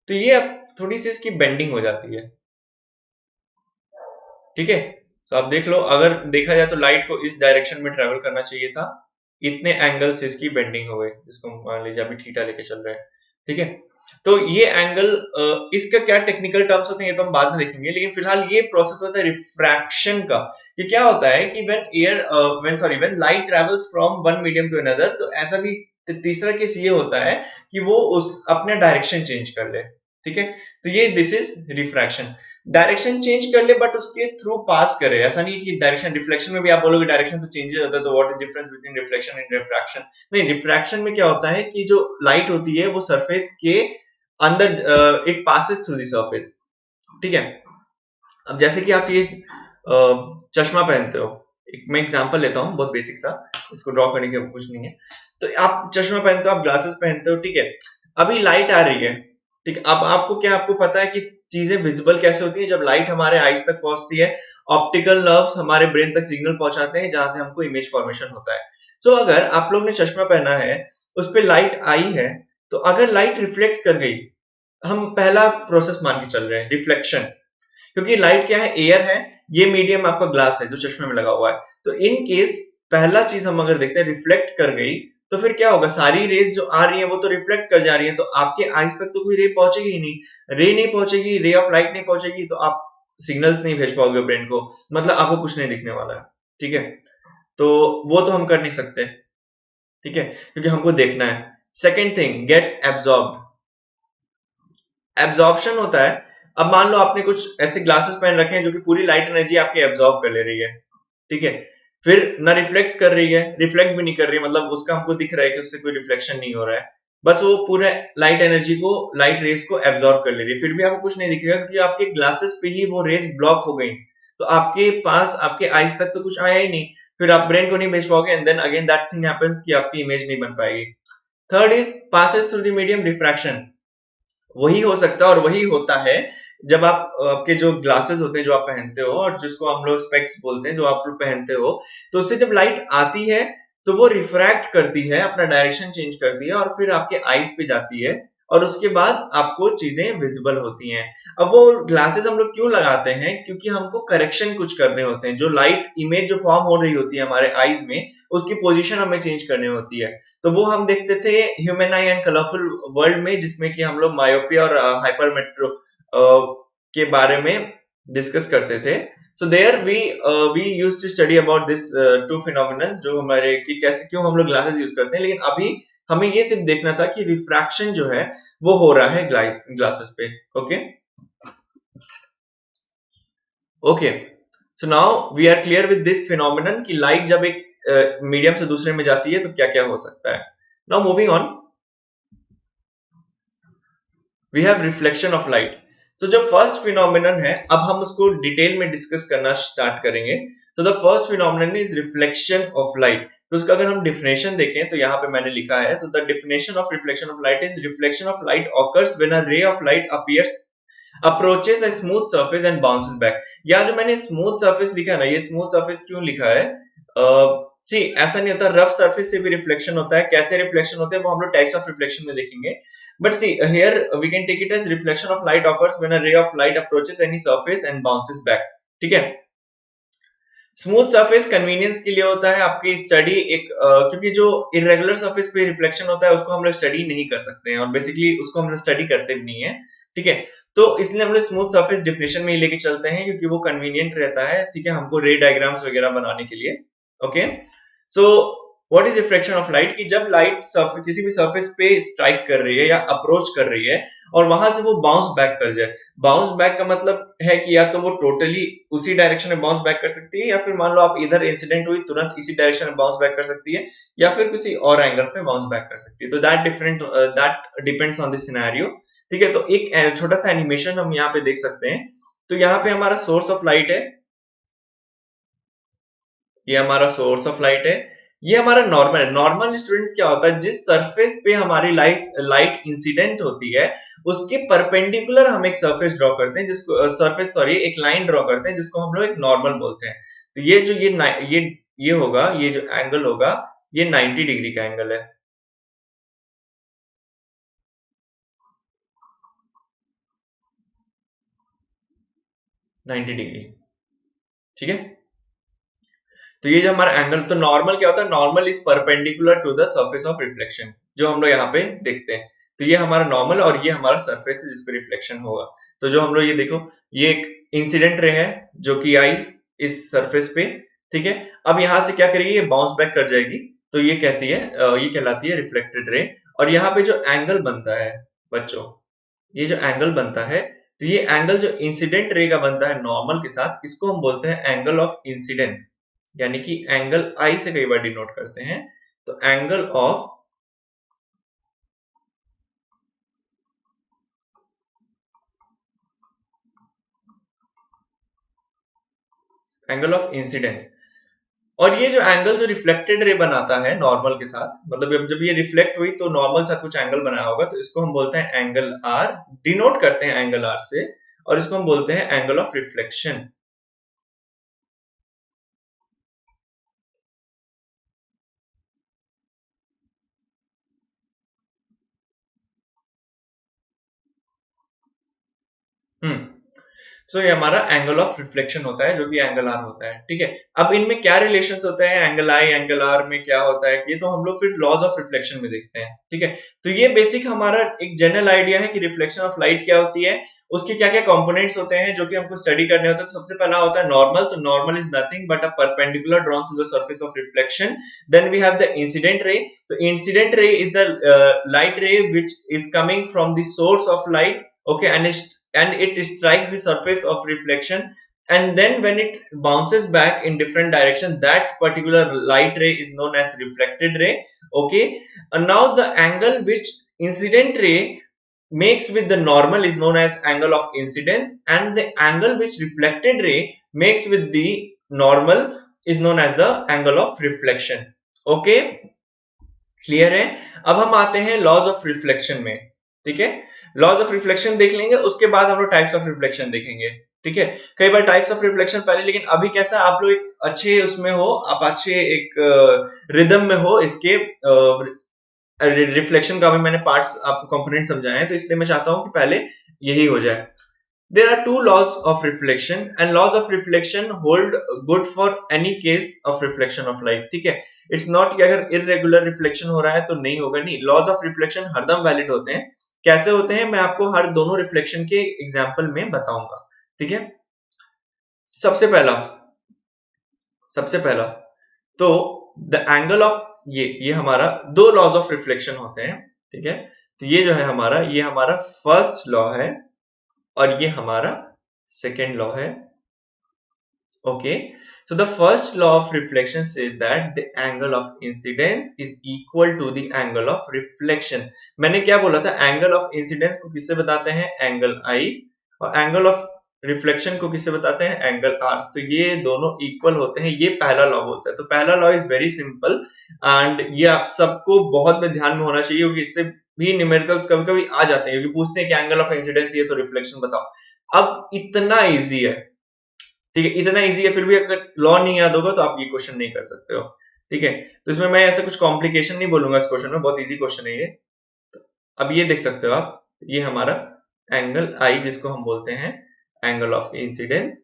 तो ये अब थोड़ी सी इसकी बेंडिंग हो जाती है। ठीक है, सो आप देख लो, अगर देखा जाए तो लाइट को इस डायरेक्शन में ट्रेवल करना चाहिए था, इतने एंगल से इसकी बेंडिंग हो गई, जिसको मान लीजिए अभी थीटा लेके चल रहे हैं। ठीक है, तो ये एंगल, इसका क्या टेक्निकल टर्म्स होते हैं ये तो हम बाद में देखेंगे, लेकिन फिलहाल ये प्रोसेस होता है रिफ्रैक्शन का। ये क्या होता है कि when light travels from one medium to another, तो ऐसा भी तीसरा केस ये होता है कि वो उस अपने डायरेक्शन चेंज कर ले। ठीक है, तो ये this is refraction. Direction change कर ले बट उसके थ्रू पास करे, ऐसा नहीं कि डायरेक्शन, रिफ्लेक्शन में भी आप बोलोगे डायरेक्शन तो चेंज हो जाता है, तो what is difference between reflection and refraction? नहीं, रिफ्रैक्शन में क्या होता है कि जो लाइट होती है वो सरफेस के अंदर, it passes through the surface. ठीक है, अब जैसे कि आप ये चश्मा पहनते हो, मैं एग्जांपल लेता हूँ बहुत बेसिक सा, इसको ड्रॉ करने की कुछ नहीं है। तो आप चश्मा पहनते हो, आप ग्लासेस पहनते हो, ठीक है, अभी लाइट आ रही है। ठीक है, अब आपको पता है कि चीजें विजिबल कैसे होती है, जब लाइट हमारे आईज तक पहुंचती है, ऑप्टिकल नर्व्स हमारे ब्रेन तक सिग्नल पहुंचाते हैं, जहां से हमको इमेज फॉर्मेशन होता है। तो अगर आप लोग ने चश्मा पहना है, उस पर लाइट आई है, तो अगर लाइट रिफ्लेक्ट कर गई, हम पहला प्रोसेस मान के चल रहे हैं रिफ्लेक्शन, क्योंकि लाइट क्या है, एयर है, ये मीडियम आपका ग्लास है जो चश्मे में लगा हुआ है। तो इन केस पहला चीज हम अगर देखते हैं, रिफ्लेक्ट कर गई, तो फिर क्या होगा, सारी रेज जो आ रही है वो तो रिफ्लेक्ट कर जा रही है, तो आपके आईज तक तो कोई रे पहुंचेगी ही नहीं। रे नहीं पहुंचेगी, रे ऑफ लाइट नहीं पहुंचेगी, तो आप सिग्नल्स नहीं भेज पाओगे ब्रेन को, मतलब आपको कुछ नहीं दिखने वाला है। ठीक है, तो वो तो हम कर नहीं सकते। ठीक है, क्योंकि हमको देखना है। Second thing, gets absorb. Absorption होता है, अब मान लो आपने कुछ ऐसे ग्लासेस पहन रखे हैं जो कि पूरी लाइट एनर्जी आपकी एब्जॉर्ब कर ले रही है। ठीक है, फिर ना रिफ्लेक्ट कर रही है, रिफ्लेक्ट भी नहीं कर रही है, मतलब उसका हमको दिख रहा है कि उससे कोई रिफ्लेक्शन नहीं हो रहा है, बस वो पूरे लाइट एनर्जी को, लाइट रेस को एब्जॉर्ब कर ले रही है, फिर भी आपको कुछ नहीं दिखेगा क्योंकि आपके ग्लासेस पे ही वो रेस ब्लॉक हो गई। तो आपके पास, आपके आईज तक तो कुछ आया ही नहीं, फिर आप ब्रेन को नहीं भेज पाओगे, and then again that thing happens कि आपकी इमेज नहीं बन पाएगी। Third is passes through the medium, refraction. वही हो सकता है और वही होता है जब आप, आपके जो ग्लासेस होते हैं जो आप पहनते हो, और जिसको हम लोग स्पेक्स बोलते हैं जो आप लोग पहनते हो, तो उससे जब लाइट आती है तो वो रिफ्रैक्ट करती है, अपना डायरेक्शन चेंज करती है, और फिर आपके आईज पे जाती है, और उसके बाद आपको चीजें विजिबल होती हैं। अब वो ग्लासेस हम लोग क्यों लगाते हैं, क्योंकि हमको करेक्शन कुछ करने होते हैं, जो लाइट इमेज जो फॉर्म हो रही होती है हमारे आईज में, उसकी पोजीशन हमें चेंज करनी होती है। तो वो हम देखते थे human eye and colourful world में, जिसमें कि हम लोग मायोपिया और हाइपरमेट्रो के बारे में डिस्कस करते थे। So there we used to study about this two phenomenon, जो हमारे कि कैसे, क्यों हम लोग ग्लासेस यूज करते हैं। लेकिन अभी हमें ये सिर्फ देखना था कि रिफ्रैक्शन जो है वो हो रहा है ग्लासेस पे। Okay okay, so now we are clear with this phenomenon कि लाइट जब एक मीडियम से दूसरे में जाती है तो क्या क्या हो सकता है। Now moving on, we have reflection of light. So जो फर्स्ट फिनोमिनन है, अब हम उसको डिटेल में डिस्कस करना स्टार्ट करेंगे। तो the first phenomenon is reflection of light. तो उसका अगर हम डिफिनेशन देखें तो यहाँ पे मैंने लिखा है, तो the definition of reflection of light is reflection of light occurs when a ray of light appears approaches a smooth surface and bounces back. या जो मैंने स्मूथ सरफेस लिखा है ना, ये स्मूथ सरफेस क्यों लिखा है, सी ऐसा नहीं होता, रफ सरफेस से भी रिफ्लेक्शन होता है। कैसे रिफ्लेक्शन होते हैं वो हम लोग टाइप्स ऑफ रिफ्लेक्शन में देखेंगे, but see here we can take it as reflection of light occurs when a ray of light approaches any surface and bounces back. ठीक है, स्मूथ सरफेस कन्वीनियंस के लिए होता है, आपकी स्टडी एक क्योंकि जो इरेगुलर सरफेस पे रिफ्लेक्शन होता है उसको हम लोग स्टडी नहीं कर सकते हैं, और बेसिकली उसको हम लोग स्टडी करते भी नहीं है। ठीक है, तो इसलिए हम लोग स्मूथ सरफेस डिफिनेशन में ही लेके चलते हैं, क्योंकि वो कन्वीनियंट रहता है। ठीक है, हमको रे डायग्राम्स वगैरह बनाने के लिए। Okay, so what is reflection of light, कि जब लाइट किसी भी सरफेस पे स्ट्राइक कर रही है या अप्रोच कर रही है और वहां से वो बाउंस बैक कर जाए। बाउंस बैक का मतलब है कि या तो वो टोटली उसी डायरेक्शन में बाउंस बैक कर सकती है, या फिर मान लो आप इधर इंसिडेंट हुई तुरंत इसी डायरेक्शन में बाउंस बैक कर सकती है, या फिर किसी और एंगल पे बाउंस बैक कर सकती है। तो that depends on the scenario. ठीक है, तो एक छोटा सा एनिमेशन हम यहाँ पे देख सकते हैं। तो यहाँ पे हमारा सोर्स ऑफ लाइट है, ये हमारा सोर्स ऑफ लाइट है, ये हमारा नॉर्मल है। नॉर्मल स्टूडेंट्स क्या होता है, जिस सरफेस पे हमारी लाइट इंसिडेंट होती है उसके परपेंडिकुलर हम एक सरफेस ड्रॉ करते हैं, जिसको सरफेस सॉरी एक लाइन ड्रॉ करते हैं, जिसको हम लोग एक नॉर्मल बोलते हैं। तो ये जो ये होगा, ये जो एंगल होगा ये 90 डिग्री का एंगल है। Ninety degree. ठीक है, तो ये जो हमारा एंगल, तो नॉर्मल क्या होता है, normal is perpendicular to the surface of reflection, जो हम लोग यहाँ पे देखते हैं। तो ये हमारा नॉर्मल और ये हमारा सरफेस है जिस पे रिफ्लेक्शन होगा। तो जो हम लोग ये देखो, ये एक इंसिडेंट रे है जो कि आई इस सरफेस पे। ठीक है, अब यहाँ से क्या करेगी, ये बाउंस बैक कर जाएगी, तो ये कहती है ये कहलाती है रिफ्लेक्टेड रे। और यहाँ पे जो एंगल बनता है बच्चों, ये जो एंगल बनता है, तो ये एंगल जो इंसिडेंट रे का बनता है नॉर्मल के साथ, इसको हम बोलते हैं एंगल ऑफ इंसिडेंस, यानी कि एंगल आई से कई बार डिनोट करते हैं। तो एंगल ऑफ इंसिडेंस। और ये जो एंगल जो रिफ्लेक्टेड रे बनाता है नॉर्मल के साथ, मतलब जब ये रिफ्लेक्ट हुई तो नॉर्मल साथ कुछ एंगल बनाया होगा, तो इसको हम बोलते हैं एंगल आर, डिनोट करते हैं एंगल आर से, और इसको हम बोलते हैं एंगल ऑफ रिफ्लेक्शन। हम्म, सो ये हमारा एंगल ऑफ रिफ्लेक्शन होता है, जो कि एंगल आर होता है। ठीक है, अब इनमें क्या रिलेशंस होते हैं एंगल आई एंगल आर में, क्या होता है, ये तो हम लोग फिर लॉज ऑफ रिफ्लेक्शन में देखते हैं। ठीक है, तो ये बेसिक हमारा एक जनरल आइडिया है कि रिफ्लेक्शन ऑफ लाइट क्या होती है, उसके क्या क्या कंपोनेंट्स होते हैं जो कि हमको स्टडी करने होते हैं। तो सबसे पहला होता है नॉर्मल। तो normal is nothing but a perpendicular drawn to the surface of reflection. Then we have the incident ray. तो incident ray is the light ray which is coming from the source of light, okay, and it strikes the surface of reflection, and then when it bounces back in different direction, that particular light ray is known as reflected ray. Okay, and now the angle which incident ray makes with the normal is known as angle of incidence, and the angle which reflected ray makes with the normal is known as the angle of reflection. Okay, clear है। अब हम आते हैं laws of reflection में। ठीक है, laws of reflection देख लेंगे, उसके बाद हम लोग टाइप्स ऑफ रिफ्लेक्शन देखेंगे। ठीक है, कई बार टाइप्स ऑफ रिफ्लेक्शन पहले, लेकिन अभी कैसा आप लोग एक अच्छे उसमें हो, आप अच्छे एक रिदम में हो, इसके रिफ्लेक्शन का भी मैंने पार्ट्स आपको कंपोनेंट समझाए हैं, तो इसलिए मैं चाहता हूं कि पहले यही हो जाए। There are two laws of reflection, and laws of reflection hold good for any case of reflection of light. ठीक है, इट्स नॉट कि अगर irregular reflection हो रहा है तो नहीं होगा, नहीं, laws of reflection हरदम वैलिड होते हैं। कैसे होते हैं मैं आपको हर दोनों रिफ्लेक्शन के एग्जाम्पल में बताऊंगा। ठीक है, सबसे पहला सबसे पहला तो द एंगल ऑफ, ये हमारा दो लॉज ऑफ रिफ्लेक्शन होते हैं। ठीक है, तो ये जो है हमारा, ये हमारा फर्स्ट लॉ है और ये हमारा सेकेंड लॉ है। Okay, so the first law of reflection says that the angle of incidence is equal to the angle of reflection. मैंने क्या बोला था, एंगल ऑफ इंसिडेंस को किससे बताते हैं, एंगल आई, और एंगल ऑफ रिफ्लेक्शन को किससे बताते हैं? Angle R. तो ये दोनों इक्वल होते हैं, ये पहला लॉ बोलता है। तो पहला law is very simple and ये आप सबको बहुत में ध्यान में होना चाहिए, क्योंकि इससे भी न्यूमेरिकल्स कभी कभी आ जाते हैं, क्योंकि पूछते हैं कि एंगल ऑफ इंसिडेंस ये तो रिफ्लेक्शन बताओ। अब इतना इजी है, ठीक है, इतना इजी है, फिर भी अगर लॉ नहीं याद होगा तो आप ये क्वेश्चन नहीं कर सकते हो, ठीक है। तो इसमें मैं ऐसा कुछ कॉम्प्लिकेशन नहीं बोलूंगा इस क्वेश्चन में, बहुत इजी क्वेश्चन है ये। अब ये देख सकते हो आप, ये हमारा एंगल आई जिसको हम बोलते हैं एंगल ऑफ इंसिडेंस,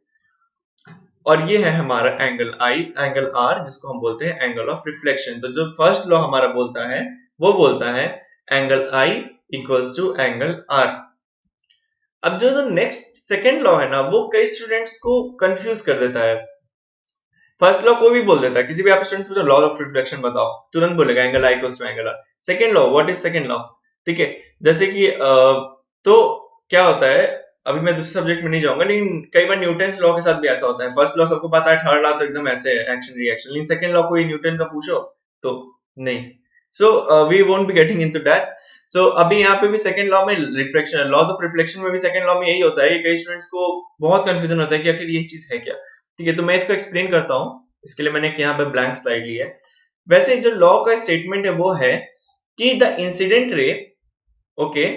और ये है हमारा एंगल आई, एंगल आर जिसको हम बोलते हैं एंगल ऑफ रिफ्लेक्शन। तो जो फर्स्ट लॉ हमारा बोलता है वो बोलता है angle I equals to angle R. अब जो नेक्स्ट सेकेंड लॉ है ना, वो कई स्टूडेंट्स को कंफ्यूज कर देता है। फर्स्ट लॉ कोई भी बोल देता है, किसी भी आप स्टूडेंट्स पूछो लॉ ऑफ रिफ्लेक्शन बताओ, तुरंत बोलेगा angle I equals to angle R. Second law, what is second law? ठीक है, जैसे कि तो क्या होता है, अभी मैं दूसरे सब्जेक्ट में नहीं जाऊंगा, लेकिन कई बार न्यूटन्स लॉ के साथ भी ऐसा होता है। फर्स्ट लॉ सबको पता है, थर्ड लॉ तो एकदम ऐसे है, एक्शन रिएक्शन, लेकिन सेकंड लॉ कोई न्यूटन का पूछो तो नहीं। So we won't be getting into that. So अभी यहाँ पे भी सेकंड लॉ में रिफ्लेक्शन, लॉज ऑफ रिफ्लेक्शन में भी सेकंड लॉ में यही होता है कि कई स्टूडेंट्स को बहुत कंफ्यूजन होता है कि आखिर ये चीज है क्या। ठीक है, तो मैं इसको एक्सप्लेन करता हूँ, इसके लिए मैंने यहाँ पे ब्लैंक स्लाइड ली है। वैसे जो लॉ का स्टेटमेंट है वो है कि द इंसिडेंट रे, okay,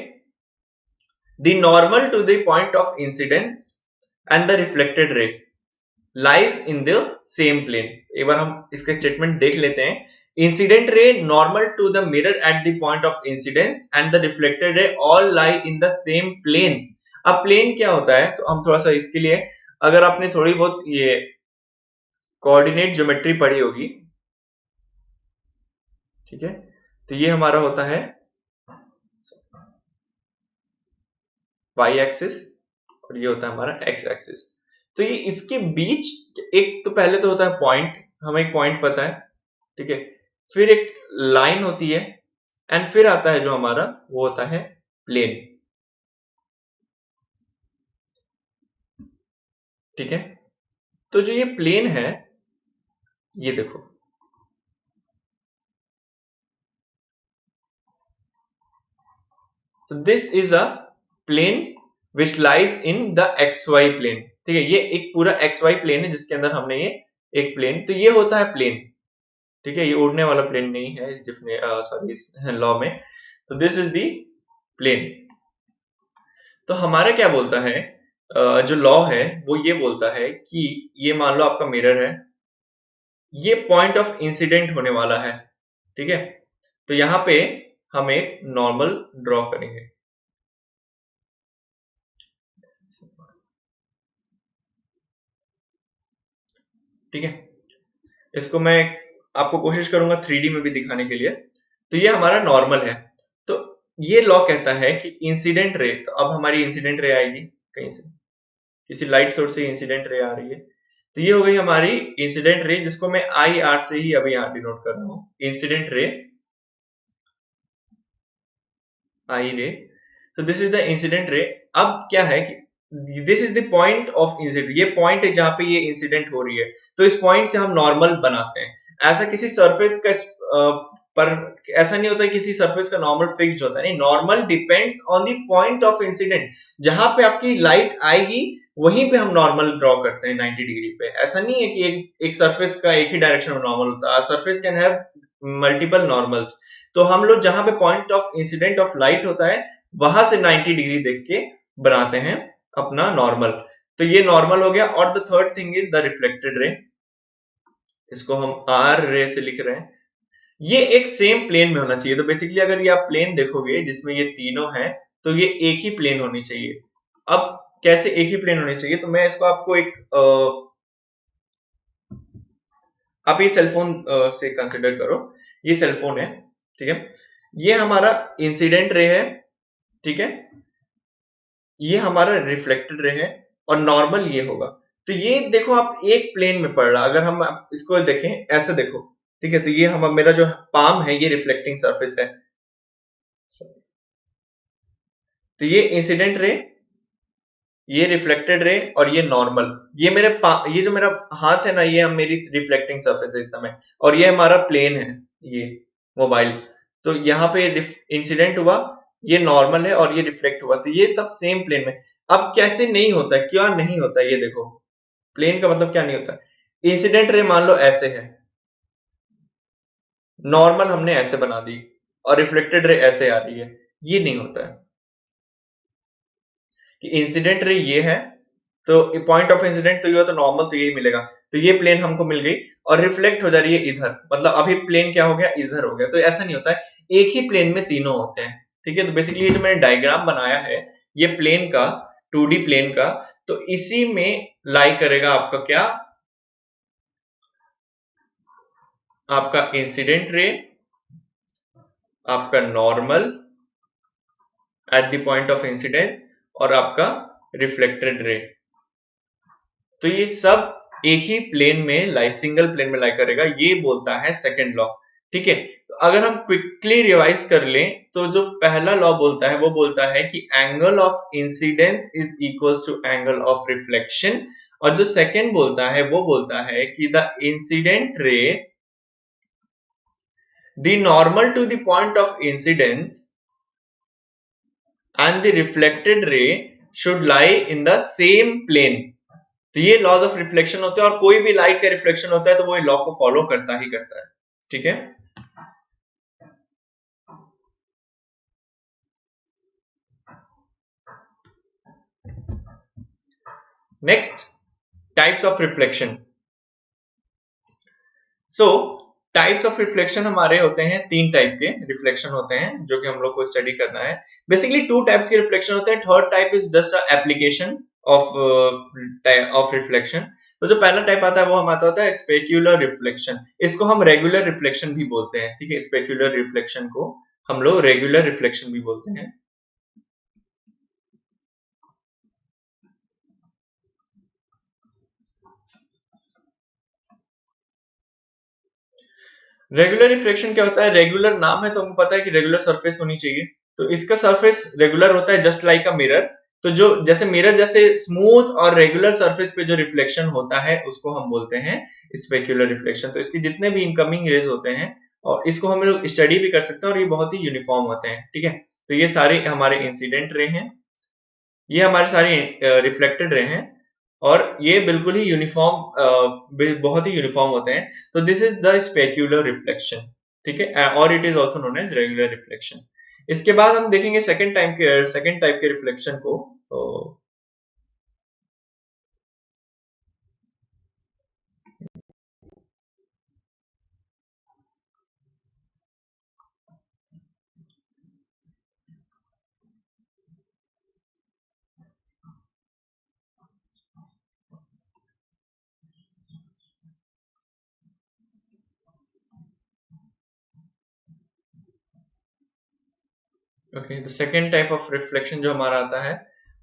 the normal to the point of incidence and the reflected ray lies in the same plane। एक बार हम इसका स्टेटमेंट देख लेते हैं। Incident ray normal to the mirror at the point of incidence and the reflected ray all lie in the same plane. अब plane क्या होता है, तो हम थोड़ा सा इसके लिए, अगर आपने थोड़ी बहुत ये कोऑर्डिनेट ज्योमेट्री पढ़ी होगी, ठीक है, तो ये हमारा होता है वाई एक्सिस और ये होता है हमारा एक्स एक्सिस। तो ये इसके बीच एक तो पहले तो होता है पॉइंट, हमें एक पॉइंट पता है, ठीक है, फिर एक लाइन होती है एंड फिर आता है जो हमारा वो होता है प्लेन, ठीक है। तो जो ये प्लेन है, ये देखो, तो this is a plane which lies in the X Y plane, ठीक है। ये एक पूरा एक्स वाई प्लेन है जिसके अंदर हमने ये एक प्लेन, तो ये होता है प्लेन, ठीक है। ये उड़ने वाला प्लेन नहीं है इस सॉरी इस लॉ में। तो दिस इज दी प्लेन। तो हमारा क्या बोलता है, जो लॉ है वो ये बोलता है कि ये मान लो आपका मिरर है, ये पॉइंट ऑफ इंसिडेंट होने वाला है, ठीक है। तो यहां पे हम एक नॉर्मल ड्रॉ करेंगे, ठीक है। इसको मैं आपको कोशिश करूंगा 3D में भी दिखाने के लिए। तो ये हमारा नॉर्मल है। तो ये लॉ कहता है कि इंसिडेंट रे, तो अब हमारी इंसिडेंट रे आएगी कहीं से, किसी लाइट सोर्स से इंसिडेंट रे आ रही है, तो ये हो गई हमारी इंसिडेंट रे, जिसको मैं आई आर से ही अभी यहां डिनोट कर रहा हूं, इंसिडेंट रे, आई रे। तो दिस इज द इंसिडेंट रे। अब क्या है कि this is the point of incident, ये पॉइंट है जहां पे ये इंसिडेंट हो रही है, तो इस पॉइंट से हम नॉर्मल बनाते हैं। ऐसा किसी सरफेस का पर ऐसा नहीं होता है किसी सरफेस का नॉर्मल फिक्स्ड होता है, नहीं, normal depends on the point of incident, जहां पे आपकी लाइट आएगी वहीं पे हम नॉर्मल ड्रॉ करते हैं 90 डिग्री पे। ऐसा नहीं है कि एक सरफेस का एक ही डायरेक्शन में नॉर्मल होता है, surface can have multiple normals. तो हम लोग जहां पे point of incident of light होता है वहां से 90 डिग्री देख के बनाते हैं अपना नॉर्मल। तो ये नॉर्मल हो गया। और the third thing is the reflected रे, इसको हम आर रे से लिख रहे हैं। ये एक सेम प्लेन में होना चाहिए। तो बेसिकली अगर ये आप प्लेन देखोगे जिसमें ये तीनों हैं, तो ये एक ही प्लेन होनी चाहिए। अब कैसे एक ही प्लेन होनी चाहिए, तो मैं इसको आपको एक आप ये सेलफोन से कंसिडर करो, ये सेलफोन है, ठीक है, ये हमारा इंसिडेंट रे है, ठीक है, ये हमारा रिफ्लेक्टेड रे है और नॉर्मल ये होगा। तो ये देखो आप एक प्लेन में पड़ रहा, अगर हम इसको देखें ऐसे देखो, ठीक है, तो ये हम मेरा जो पाम है ये रिफ्लेक्टिंग सरफेस है, तो ये इंसिडेंट रे, ये रिफ्लेक्टेड रे और ये नॉर्मल, ये ये जो मेरा हाथ है ना, ये मेरी रिफ्लेक्टिंग सरफेस है इस समय, और ये हमारा प्लेन है, ये मोबाइल। तो यहाँ पे इंसिडेंट हुआ, ये नॉर्मल है और ये रिफ्लेक्ट हुआ, तो ये सब सेम प्लेन में। अब कैसे नहीं होता है, क्या नहीं होता है, ये देखो प्लेन का मतलब क्या नहीं होता। इंसिडेंट रे मान लो ऐसे है, नॉर्मल हमने ऐसे बना दी और रिफ्लेक्टेड रे ऐसे आ रही है, ये नहीं होता है कि इंसिडेंट रे ये है तो पॉइंट ऑफ इंसिडेंट तो ये हो तो नॉर्मल तो यही मिलेगा, तो ये प्लेन हमको मिल गई और रिफ्लेक्ट हो जा रही है इधर, मतलब अभी प्लेन क्या हो गया, इधर हो गया। तो ऐसा नहीं होता है, एक ही प्लेन में तीनों होते हैं। ठीक है, तो बेसिकली ये जो मैंने डायग्राम बनाया है ये प्लेन का, 2D प्लेन का, तो इसी में लाई करेगा आपका क्या, आपका इंसिडेंट रे, आपका normal at the point of incidence और आपका रिफ्लेक्टेड रे। तो ये सब एक ही प्लेन में लाई, सिंगल प्लेन में लाई करेगा, ये बोलता है सेकंड लॉ। ठीक है, तो अगर हम क्विकली रिवाइज कर लें तो जो पहला लॉ बोलता है वो बोलता है कि angle of incidence is equals to angle of reflection, और जो सेकंड बोलता है वो बोलता है कि the incident ray, the normal to the point of incidence and the reflected ray should lie in the same plane। तो ये लॉज ऑफ रिफ्लेक्शन होते हैं, और कोई भी लाइट का रिफ्लेक्शन होता है तो वो लॉ को फॉलो करता ही करता है। ठीक है, next, types of reflection. So types of reflection हमारे होते हैं, 3 टाइप के रिफ्लेक्शन होते हैं जो कि हम लोग को स्टडी करना है। बेसिकली 2 टाइप्स के रिफ्लेक्शन होते हैं, third type is just a application of reflection. तो जो पहला टाइप आता है वो हमारा होता है स्पेक्युलर रिफ्लेक्शन, इसको हम रेगुलर रिफ्लेक्शन भी बोलते हैं। ठीक है, स्पेक्युलर रिफ्लेक्शन को हम लोग रेगुलर रिफ्लेक्शन भी बोलते हैं। रेगुलर रिफ्लेक्शन क्या होता है, रेगुलर नाम है तो हमको पता है कि रेगुलर सरफेस होनी चाहिए, तो इसका सरफेस रेगुलर होता है जस्ट लाइक अ मिरर। तो जो जैसे मिरर जैसे स्मूथ और रेगुलर सरफेस पे जो रिफ्लेक्शन होता है उसको हम बोलते हैं स्पेक्युलर रिफ्लेक्शन। तो इसके जितने भी इनकमिंग रेज होते हैं और इसको हम लोग स्टडी भी कर सकते हैं और ये बहुत ही यूनिफॉर्म होते हैं। ठीक है, तो ये सारे हमारे इंसिडेंट रे हैं, ये हमारे सारे रिफ्लेक्टेड रे हैं, और ये बिल्कुल ही यूनिफॉर्म, बहुत ही यूनिफॉर्म होते हैं। तो this is the specular reflection. ठीक है, और it is also known as regular reflection. इसके बाद हम देखेंगे सेकंड टाइप के रिफ्लेक्शन को। तो okay, the second type of reflection जो हमारा आता है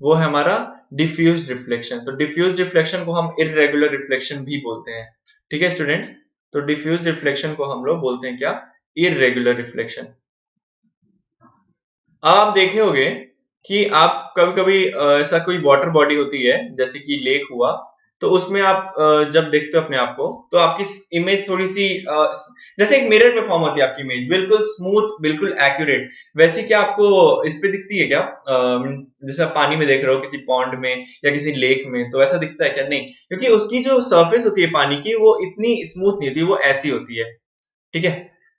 वो है हमारा डिफ्यूज रिफ्लेक्शन। तो डिफ्यूज रिफ्लेक्शन को हम इररेगुलर रिफ्लेक्शन भी बोलते हैं। ठीक है स्टूडेंट्स, तो डिफ्यूज रिफ्लेक्शन को हम लोग बोलते हैं क्या, इररेगुलर रिफ्लेक्शन। आप देखे होंगे कि आप कभी कभी ऐसा कोई वाटर बॉडी होती है जैसे कि लेक हुआ, तो उसमें आप जब देखते हो अपने आप को तो आपकी इमेज थोड़ी सी जैसे एक मिरर पे फॉर्म होती है आपकी इमेज, बिल्कुल स्मूथ बिल्कुल एक्यूरेट, वैसी क्या आपको इस पे दिखती है क्या, जैसे आप पानी में देख रहे हो किसी पॉन्ड में या किसी लेक में, तो ऐसा दिखता है क्या, नहीं, क्योंकि उसकी जो सरफेस होती है पानी की वो इतनी स्मूथ नहीं होती, वो ऐसी होती है। ठीक है,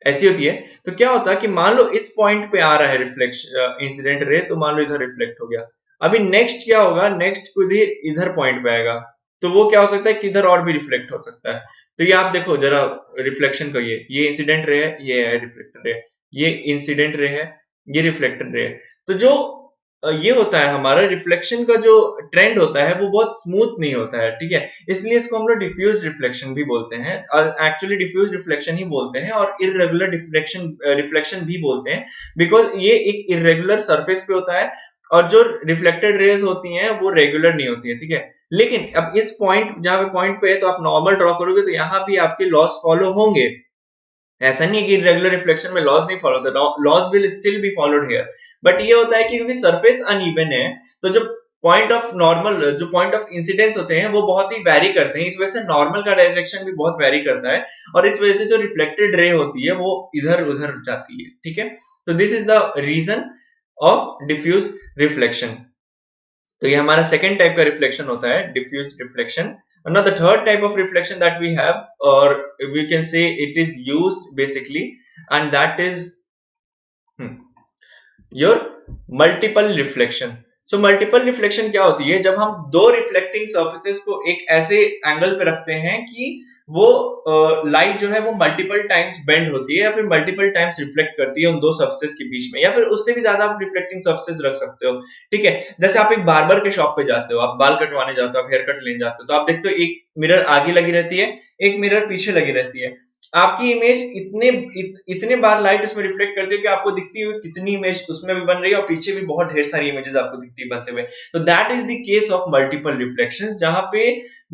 ऐसी होती है। तो क्या होता है कि मान लो इस पॉइंट पे आ रहा है रिफ्लेक्शन इंसिडेंट रे, तो मान लो इधर रिफ्लेक्ट हो गया, अभी नेक्स्ट क्या होगा, नेक्स्ट खुद ही इधर पॉइंट पे आएगा, तो वो क्या हो सकता है कि इधर और भी रिफ्लेक्ट हो सकता है। तो ये आप देखो जरा रिफ्लेक्शन का, ये इंसिडेंट रे है, ये है रिफ्लेक्टेड रे, ये इंसिडेंट रे है, ये रिफ्लेक्टेड रे है। तो जो ये होता है हमारा रिफ्लेक्शन का जो ट्रेंड होता है वो बहुत स्मूथ नहीं होता है। ठीक है, इसलिए इसको हम लोग डिफ्यूज रिफ्लेक्शन भी बोलते हैं, एक्चुअली डिफ्यूज रिफ्लेक्शन ही बोलते हैं, और इररेगुलर रिफ्लेक्शन भी बोलते हैं, बिकॉज ये एक इररेगुलर सरफेस पे होता है और जो रिफ्लेक्टेड रेज होती हैं वो रेगुलर नहीं होती है। ठीक है, लेकिन अब इस पॉइंट जहां पे पॉइंट पे है तो आप नॉर्मल ड्रॉ करोगे तो यहाँ भी आपके लॉस फॉलो होंगे, ऐसा नहीं है कि रेगुलर रिफ्लेक्शन में लॉस नहीं फॉलो होता, loss will still be followed here, but ये होता है कि क्योंकि सरफेस अनइवन है तो जो पॉइंट ऑफ नॉर्मल, जो पॉइंट ऑफ इंसिडेंस होते हैं वो बहुत ही वेरी करते हैं, इस वजह से नॉर्मल का डायरेक्शन भी बहुत वेरी करता है, और इस वजह से जो रिफ्लेक्टेड रे होती है वो इधर उधर जाती है। ठीक है, तो this is the reason of diffuse reflection. तो ये हमारा सेकेंड टाइप का रिफ्लेक्शन होता है, diffuse reflection. Now the third type of reflection that we have, or we can say it is used basically, and that is your multiple reflection. So multiple reflection क्या होती है? जब हम दो reflecting surfaces को एक ऐसे एंगल पे रखते हैं कि वो लाइट जो है वो मल्टीपल टाइम्स बेंड होती है या फिर मल्टीपल टाइम्स रिफ्लेक्ट करती है उन दो सर्फेसेस के बीच में, या फिर उससे भी ज्यादा आप रिफ्लेक्टिंग सर्फेसेस रख सकते हो. ठीक है, जैसे आप एक बार्बर के शॉप पे जाते हो, आप बाल कटवाने जाते हो, आप हेयर कट लेने जाते हो, तो आप देखते हो एक मिरर आगे लगी रहती है, एक मिरर पीछे लगी रहती है. आपकी इमेज इतने बार लाइट उसमें रिफ्लेक्ट करती है कि आपको दिखती हुई कितनी इमेज उसमें भी बन रही है और पीछे भी बहुत ढेर सारी इमेजेस आपको दिखती है बनते हुए. तो that is the case of multiple reflections, जहां पे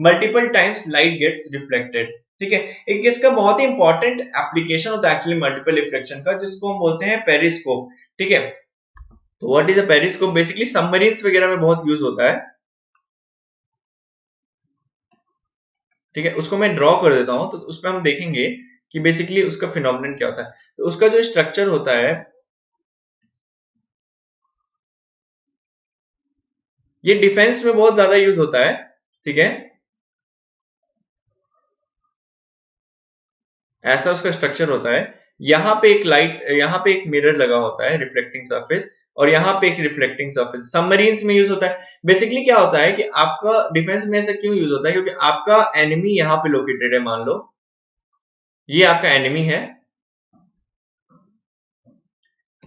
multiple times light gets reflected. ठीक है, एक इसका बहुत ही इंपॉर्टेंट एप्लीकेशन होता है एक्चुअली मल्टीपल रिफ्लेक्शन का, जिसको हम बोलते हैं पेरिस्कोप. ठीक है, तो what is a periscope? Basically submarines वगैरह में बहुत यूज होता है. ठीक है, उसको मैं ड्रॉ कर देता हूं तो उस पर हम देखेंगे कि बेसिकली उसका फिनोमिनन क्या होता है. तो उसका जो स्ट्रक्चर होता है, ये डिफेंस में बहुत ज्यादा यूज होता है. ठीक है, ऐसा उसका स्ट्रक्चर होता है. यहाँ पे एक लाइट, यहाँ पे एक मिरर लगा होता है रिफ्लेक्टिंग सरफेस, और यहाँ पे एक रिफ्लेक्टिंग सरफेस. सबमरीन्स में यूज होता है. बेसिकली क्या होता है कि आपका डिफेंस में ऐसा क्यों यूज होता है? क्योंकि आपका एनिमी यहाँ पे लोकेटेड है. मान लो ये आपका एनिमी है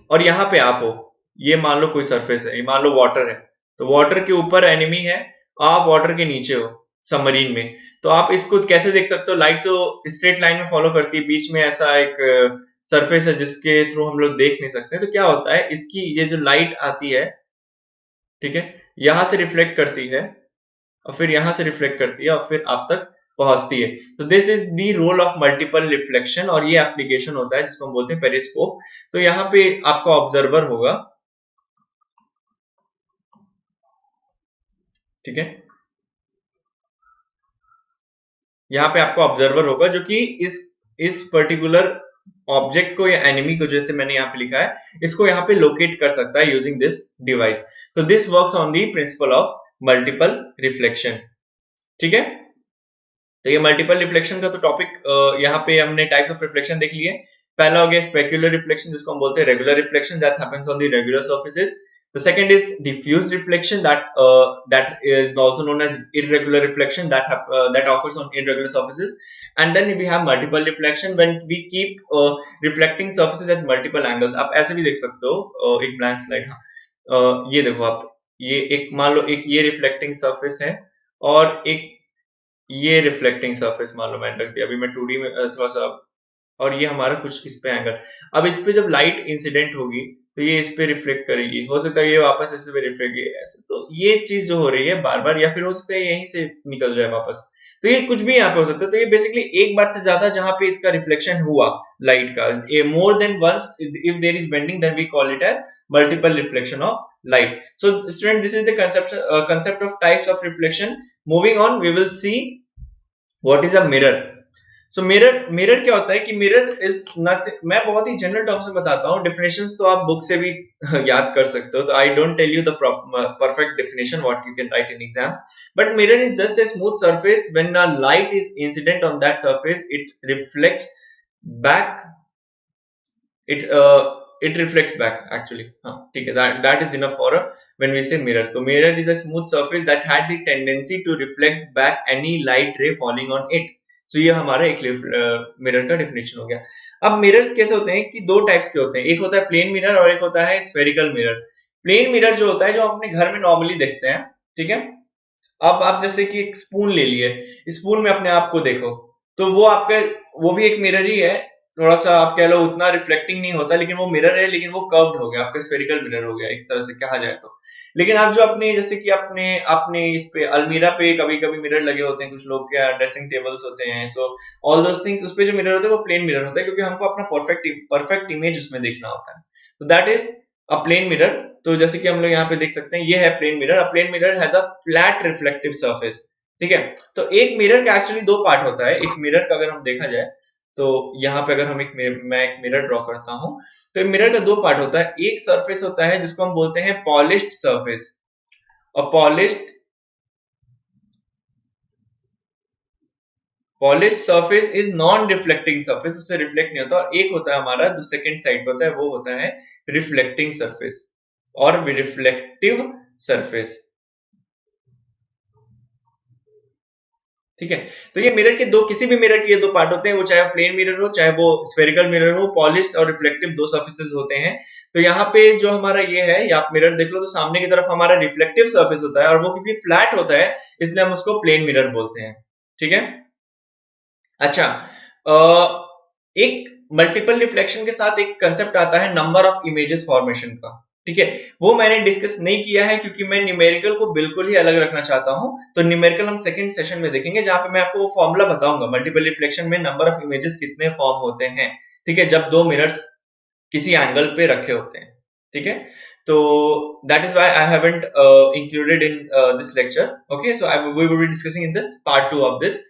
और यहाँ पे आप हो. ये मान लो कोई सरफेस है, ये मान लो वाटर है, तो वाटर के ऊपर एनिमी है, आप वाटर के नीचे हो सबमरीन में. तो आप इसको कैसे देख सकते हो? लाइट तो स्ट्रेट लाइन में फॉलो करती है, बीच में ऐसा एक सरफेस है जिसके थ्रू हम लोग देख नहीं सकते. तो क्या होता है, इसकी ये जो लाइट आती है, ठीक है, यहां से रिफ्लेक्ट करती है और फिर यहां से रिफ्लेक्ट करती है और फिर आप तक पहुंचती है. तो this is the role of multiple reflection, और ये एप्लीकेशन होता है जिसको हम बोलते हैं पेरिस्कोप. तो यहाँ पे आपका ऑब्जर्वर होगा. ठीक है, यहाँ पे आपको ऑब्जर्वर होगा जो कि इस पर्टिकुलर ऑब्जेक्ट को या एनिमी को, जैसे मैंने यहाँ पे लिखा है, इसको यहाँ पे लोकेट कर सकता है यूजिंग दिस डिवाइस. तो this works on the principle of multiple reflection. ठीक है, तो ये मल्टीपल रिफ्लेक्शन का तो टॉपिक यहाँ पे हमने टाइप्स ऑफ रिफ्लेक्शन देख लिए. पहला हो गया स्पेक्युलर रिफ्लेक्शन, जिसको हम बोलते हैं regular reflection, that happens on the regular surfaces. The second is diffuse reflection, that is also known as irregular reflection, that occurs on irregular surfaces. And then we have multiple reflection, when we keep reflecting surfaces at multiple angles. आप ऐसे भी देख सकते हो, एक blank slide. हाँ, ये देखो आप, ये एक मान लो एक ये रिफ्लेक्टिंग सरफेस है और एक ये रिफ्लेक्टिंग सरफेस मान लो मैंने रख दिया. अभी मैं 2D में थोड़ा सा, और ये हमारा कुछ इस पे एंगल. अब इस पे जब लाइट इंसिडेंट होगी तो ये इस पे रिफ्लेक्ट करेगी, हो सकता है ये वापस इस पे रिफ्लेक्ट ऐसे. तो ये चीज जो हो रही है बार बार, या फिर हो सकता है यहीं से निकल जाए वापस. तो ये कुछ भी यहाँ पे हो सकता है. तो ये बेसिकली एक बार से ज्यादा जहां पे इसका रिफ्लेक्शन हुआ लाइट का, more than once, if there is bending, then we call it as multiple reflection of light. So student, this is the concept of types of reflection. Moving on, we will see what is a mirror. So mirror क्या होता है कि mirror is nothing. मैं बहुत ही general terms में बताता हूँ, definitions तो आप बुक से भी याद कर सकते हो. तो I don't tell you the perfect definition what you can write in exams. But mirror is just a smooth surface. When a light is incident on that surface, it reflects back. It reflects back actually. हाँ, ठीक है, that is enough for a when we say mirror. तो mirror is a smooth surface that had the tendency to reflect back any light ray falling on it. तो ये हमारा एक mirror का definition हो गया. अब मिरर्स कैसे होते हैं कि दो टाइप्स के होते हैं, एक होता है प्लेन मिरर और एक होता है स्फेरिकल मिरर. प्लेन मिरर जो होता है, जो अपने घर में नॉर्मली देखते हैं. ठीक है, अब आप जैसे कि एक स्पून ले लिए, स्पून में अपने आप को देखो, तो वो आपका, वो भी एक मिरर ही है. थोड़ा सा आप कह लो उतना रिफ्लेक्टिंग नहीं होता, लेकिन वो मिरर है, लेकिन वो कर्व्ड हो गया, आपका स्फेरिकल मिरर हो गया एक तरह से कहा जाए तो. लेकिन आप जो अपने, जैसे कि अपने अपने इस पे अलमीरा पे कभी कभी मिरर लगे होते हैं, कुछ लोग के ड्रेसिंग टेबल्स होते हैं, सो ऑल दोस थिंग्स, उस पे जो मिरर होते हैं वो प्लेन मिरर होता है, क्योंकि हमको अपना परफेक्ट इमेज उसमें देखना होता है. तो that is a plane mirror. तो जैसे कि हम लोग यहाँ पे देख सकते हैं, ये है plane mirror. A plane mirror has a flat reflective surface. ठीक है, तो एक मिरर का एक्चुअली दो पार्ट होता है. एक मिरर का अगर हम देखा जाए, तो यहाँ पे अगर हम मैं एक मिरर ड्रॉ करता हूं, तो मिरर का दो पार्ट होता है. एक सरफेस होता है जिसको हम बोलते हैं polished surface, a polish surface is non reflecting surface, उससे रिफ्लेक्ट नहीं होता। और एक होता है हमारा जो सेकंड साइड पे होता है, वो होता है रिफ्लेक्टिंग सरफेस और रिफ्लेक्टिव सरफेस। ठीक है, तो ये मिरर के दो, किसी भी मिरर के ये दो पार्ट होते हैं, वो चाहे प्लेन मिरर हो चाहे वो स्फेरिकल मिरर हो, पॉलिश और रिफ्लेक्टिव दो सर्फेसेस होते हैं। तो यहाँ पे जो हमारा ये है, ये आप मिरर देख लो, तो सामने की तरफ हमारा रिफ्लेक्टिव सरफेस होता है, और वो क्योंकि फ्लैट होता है इसलिए हम उसको प्लेन मिरर बोलते हैं। ठीक है, अच्छा, एक मल्टीपल रिफ्लेक्शन के साथ एक कंसेप्ट आता है नंबर ऑफ इमेजेस फॉर्मेशन का। ठीक है, वो मैंने डिस्कस नहीं किया है क्योंकि मैं न्यूमेरिकल को बिल्कुल ही अलग रखना चाहता हूं। तो न्यूमेरिकल हम सेकंड सेशन में देखेंगे, जहां पे मैं आपको वो फॉर्मूला बताऊंगा मल्टीपल रिफ्लेक्शन में नंबर ऑफ इमेजेस कितने फॉर्म होते हैं। ठीक है, जब दो मिरर्स किसी एंगल पे रखे होते हैं। ठीक है, तो that is why I haven't included in this lecture. Okay, so I we will be discussing in this part 2 of this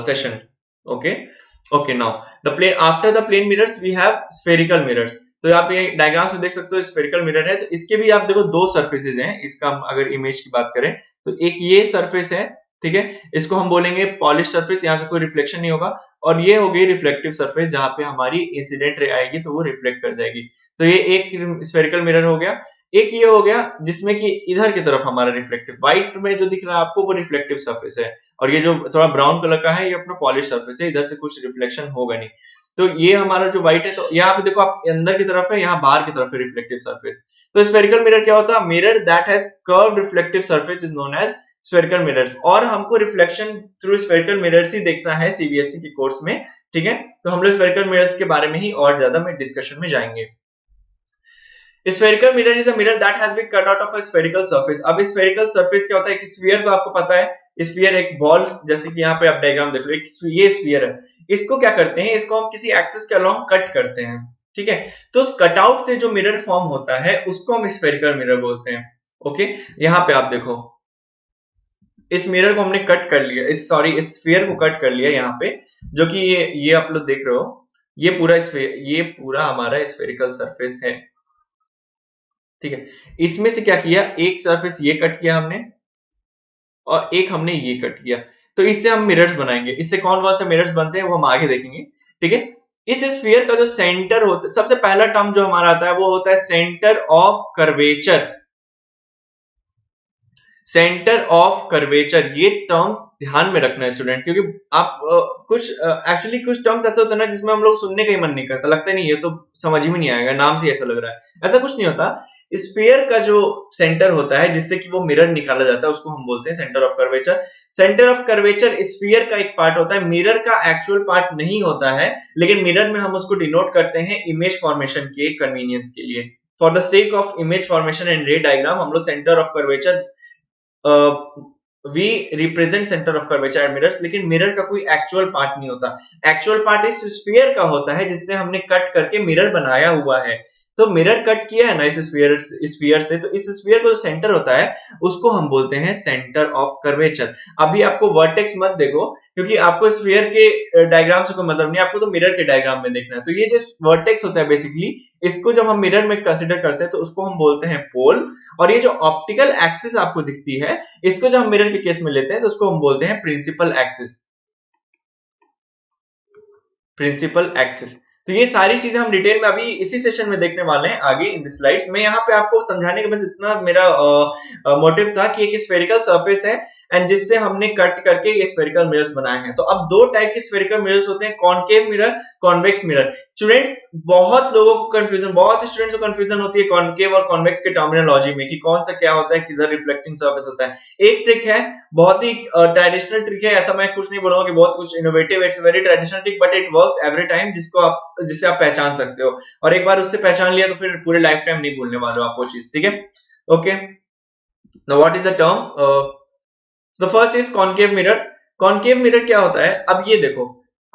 session. Okay, okay, now the plane, after the plane mirrors we have spherical mirrors. तो आप ये diagrams में देख सकते हो, spherical mirror है, तो इसके भी आप देखो दो सरफेसेस हैं। इसका अगर इमेज की बात करें तो एक ये सरफेस है, ठीक है, इसको हम बोलेंगे पॉलिश सरफेस, यहाँ से कोई रिफ्लेक्शन नहीं होगा। और ये हो गई रिफ्लेक्टिव सरफेस, जहां पे हमारी इंसिडेंट रे आएगी तो वो रिफ्लेक्ट कर जाएगी। तो ये एक स्फेरिकल मिरर हो गया। एक ये हो गया जिसमें कि इधर की तरफ हमारा रिफ्लेक्टिव, व्हाइट में जो दिख रहा है आपको वो रिफ्लेक्टिव सरफेस है, और ये जो थोड़ा ब्राउन कलर का है ये अपना पॉलिश सरफेस है, इधर से कुछ रिफ्लेक्शन होगा नहीं। तो ये हमारा जो व्हाइट है, तो यहाँ पे देखो आप अंदर की तरफ है, यहाँ बाहर की तरफ है रिफ्लेक्टिव सरफेस। तो स्फेरिकल मिरर क्या होता है? Mirror that has curved reflective surface is known as spherical mirrors. और हमको रिफ्लेक्शन थ्रू स्फेरिकल मिरर्स ही देखना है सीबीएसई के कोर्स में। ठीक है, तो हम लोग स्फेरिकल मिरर्स के बारे में ही और ज्यादा में डिस्कशन में जाएंगे। Spherical mirror is a mirror that has been cut out of a spherical surface. अब स्फेरिकल सरफेस क्या होता है? कि स्फीयर तो आपको पता है, स्फीयर एक बॉल, जैसे कि यहाँ पे आप डायग्राम देख लो, एक ये स्फीयर है। इसको क्या करते हैं? इसको हम किसी एक्सिस के अलोंग कट करते हैं। ठीक है, तो उस कटआउट से जो मिरर फॉर्म होता है उसको हम स्फेरिकल मिरर बोलते हैं। ओके, यहाँ पे आप देखो, इस मिरर को हमने कट कर लिया, इस सॉरी इस स्फीयर को कट कर लिया यहाँ पे, जो कि ये आप लोग देख रहे हो, ये पूरा स्फीयर, ये पूरा हमारा स्फेरिकल सरफेस है। ठीक है, इसमें से क्या किया, एक सरफेस ये कट किया हमने, और एक हमने ये कट किया। तो इससे हम मिरर्स बनाएंगे। इससे कौन कौन से मिरर्स बनते हैं वो हम आगे देखेंगे। ठीक है, इस स्फीयर का जो सेंटर होता है, सबसे पहला टर्म जो हमारा आता है वो होता है centre of curvature. Centre of curvature, ये टर्म्स ध्यान में रखना है स्टूडेंट, क्योंकि आप कुछ एक्चुअली कुछ टर्म्स ऐसे होते हैं ना जिसमें हम लोग सुनने का ही मन नहीं करता, लगता नहीं, ये तो समझ में नहीं आएगा, नाम से ऐसा लग रहा है। ऐसा कुछ नहीं होता। स्फीयर का जो सेंटर होता है जिससे कि वो मिरर निकाला जाता है उसको हम बोलते हैं centre of curvature. Centre of curvature sphere का एक पार्ट होता है, मिरर का एक्चुअल पार्ट नहीं होता है, लेकिन मिरर में हम उसको डिनोट करते हैं इमेज फॉर्मेशन के कन्वीनियंस के लिए। For the sake of image formation and ray diagram हम लोग centre of curvature we represent centre of curvature at mirrors, लेकिन मिरर का कोई एक्चुअल पार्ट नहीं होता। एक्चुअल पार्ट इस स्फीयर का होता है जिससे हमने कट करके मिरर बनाया हुआ है। तो मिरर कट किया है ना इस स्फीयर से, तो इस स्फीयर का जो सेंटर होता है उसको हम बोलते हैं सेंटर ऑफ कर्वेचर। अभी आपको वर्टेक्स मत देखो, क्योंकि आपको स्फीयर के डायग्राम से कोई मतलब नहीं, आपको तो मिरर के डायग्राम में देखना है। तो ये जो वर्टेक्स होता है बेसिकली, इसको जब हम मिरर में कंसिडर करते हैं तो उसको हम बोलते हैं पोल। और ये जो ऑप्टिकल एक्सिस आपको दिखती है, इसको जब हम मिरर के केस में लेते हैं तो उसको हम बोलते हैं प्रिंसिपल एक्सिस। Principal axis. तो ये सारी चीजें हम डिटेल में अभी इसी सेशन में देखने वाले हैं आगे इन द स्लाइड्स में। यहाँ पे आपको समझाने का बस इतना मेरा मोटिव था कि एक स्फेरिकल सरफेस है एंड जिससे हमने कट करके ये स्फेरिकल मिरर्स बनाए हैं। तो अब दो टाइप के स्फेरिकल मिरर्स होते हैं, concave mirror, convex mirror. Students, बहुत लोगों को कंफ्यूजन, बहुत स्टूडेंट्स को कंफ्यूजन होती है कॉनकेव और कॉन्वेक्स के टर्मिनोलॉजी में, कि कौन सा क्या होता है, किधर रिफ्लेक्टिंग सरफेस होता है। एक ट्रिक है, बहुत ही ट्रेडिशनल ट्रिक है, ऐसा मैं कुछ नहीं बोलूंगा कि बहुत कुछ innovative, it's very traditional trick but it works every time, जिससे आप पहचान सकते हो। और एक बार उससे पहचान लिया तो फिर पूरे लाइफ टाइम नहीं भूलने वाले हो आप वो चीज। ठीक है, okay, now what is the term? The first is concave mirror. Concave mirror क्या होता है? अब ये देखो,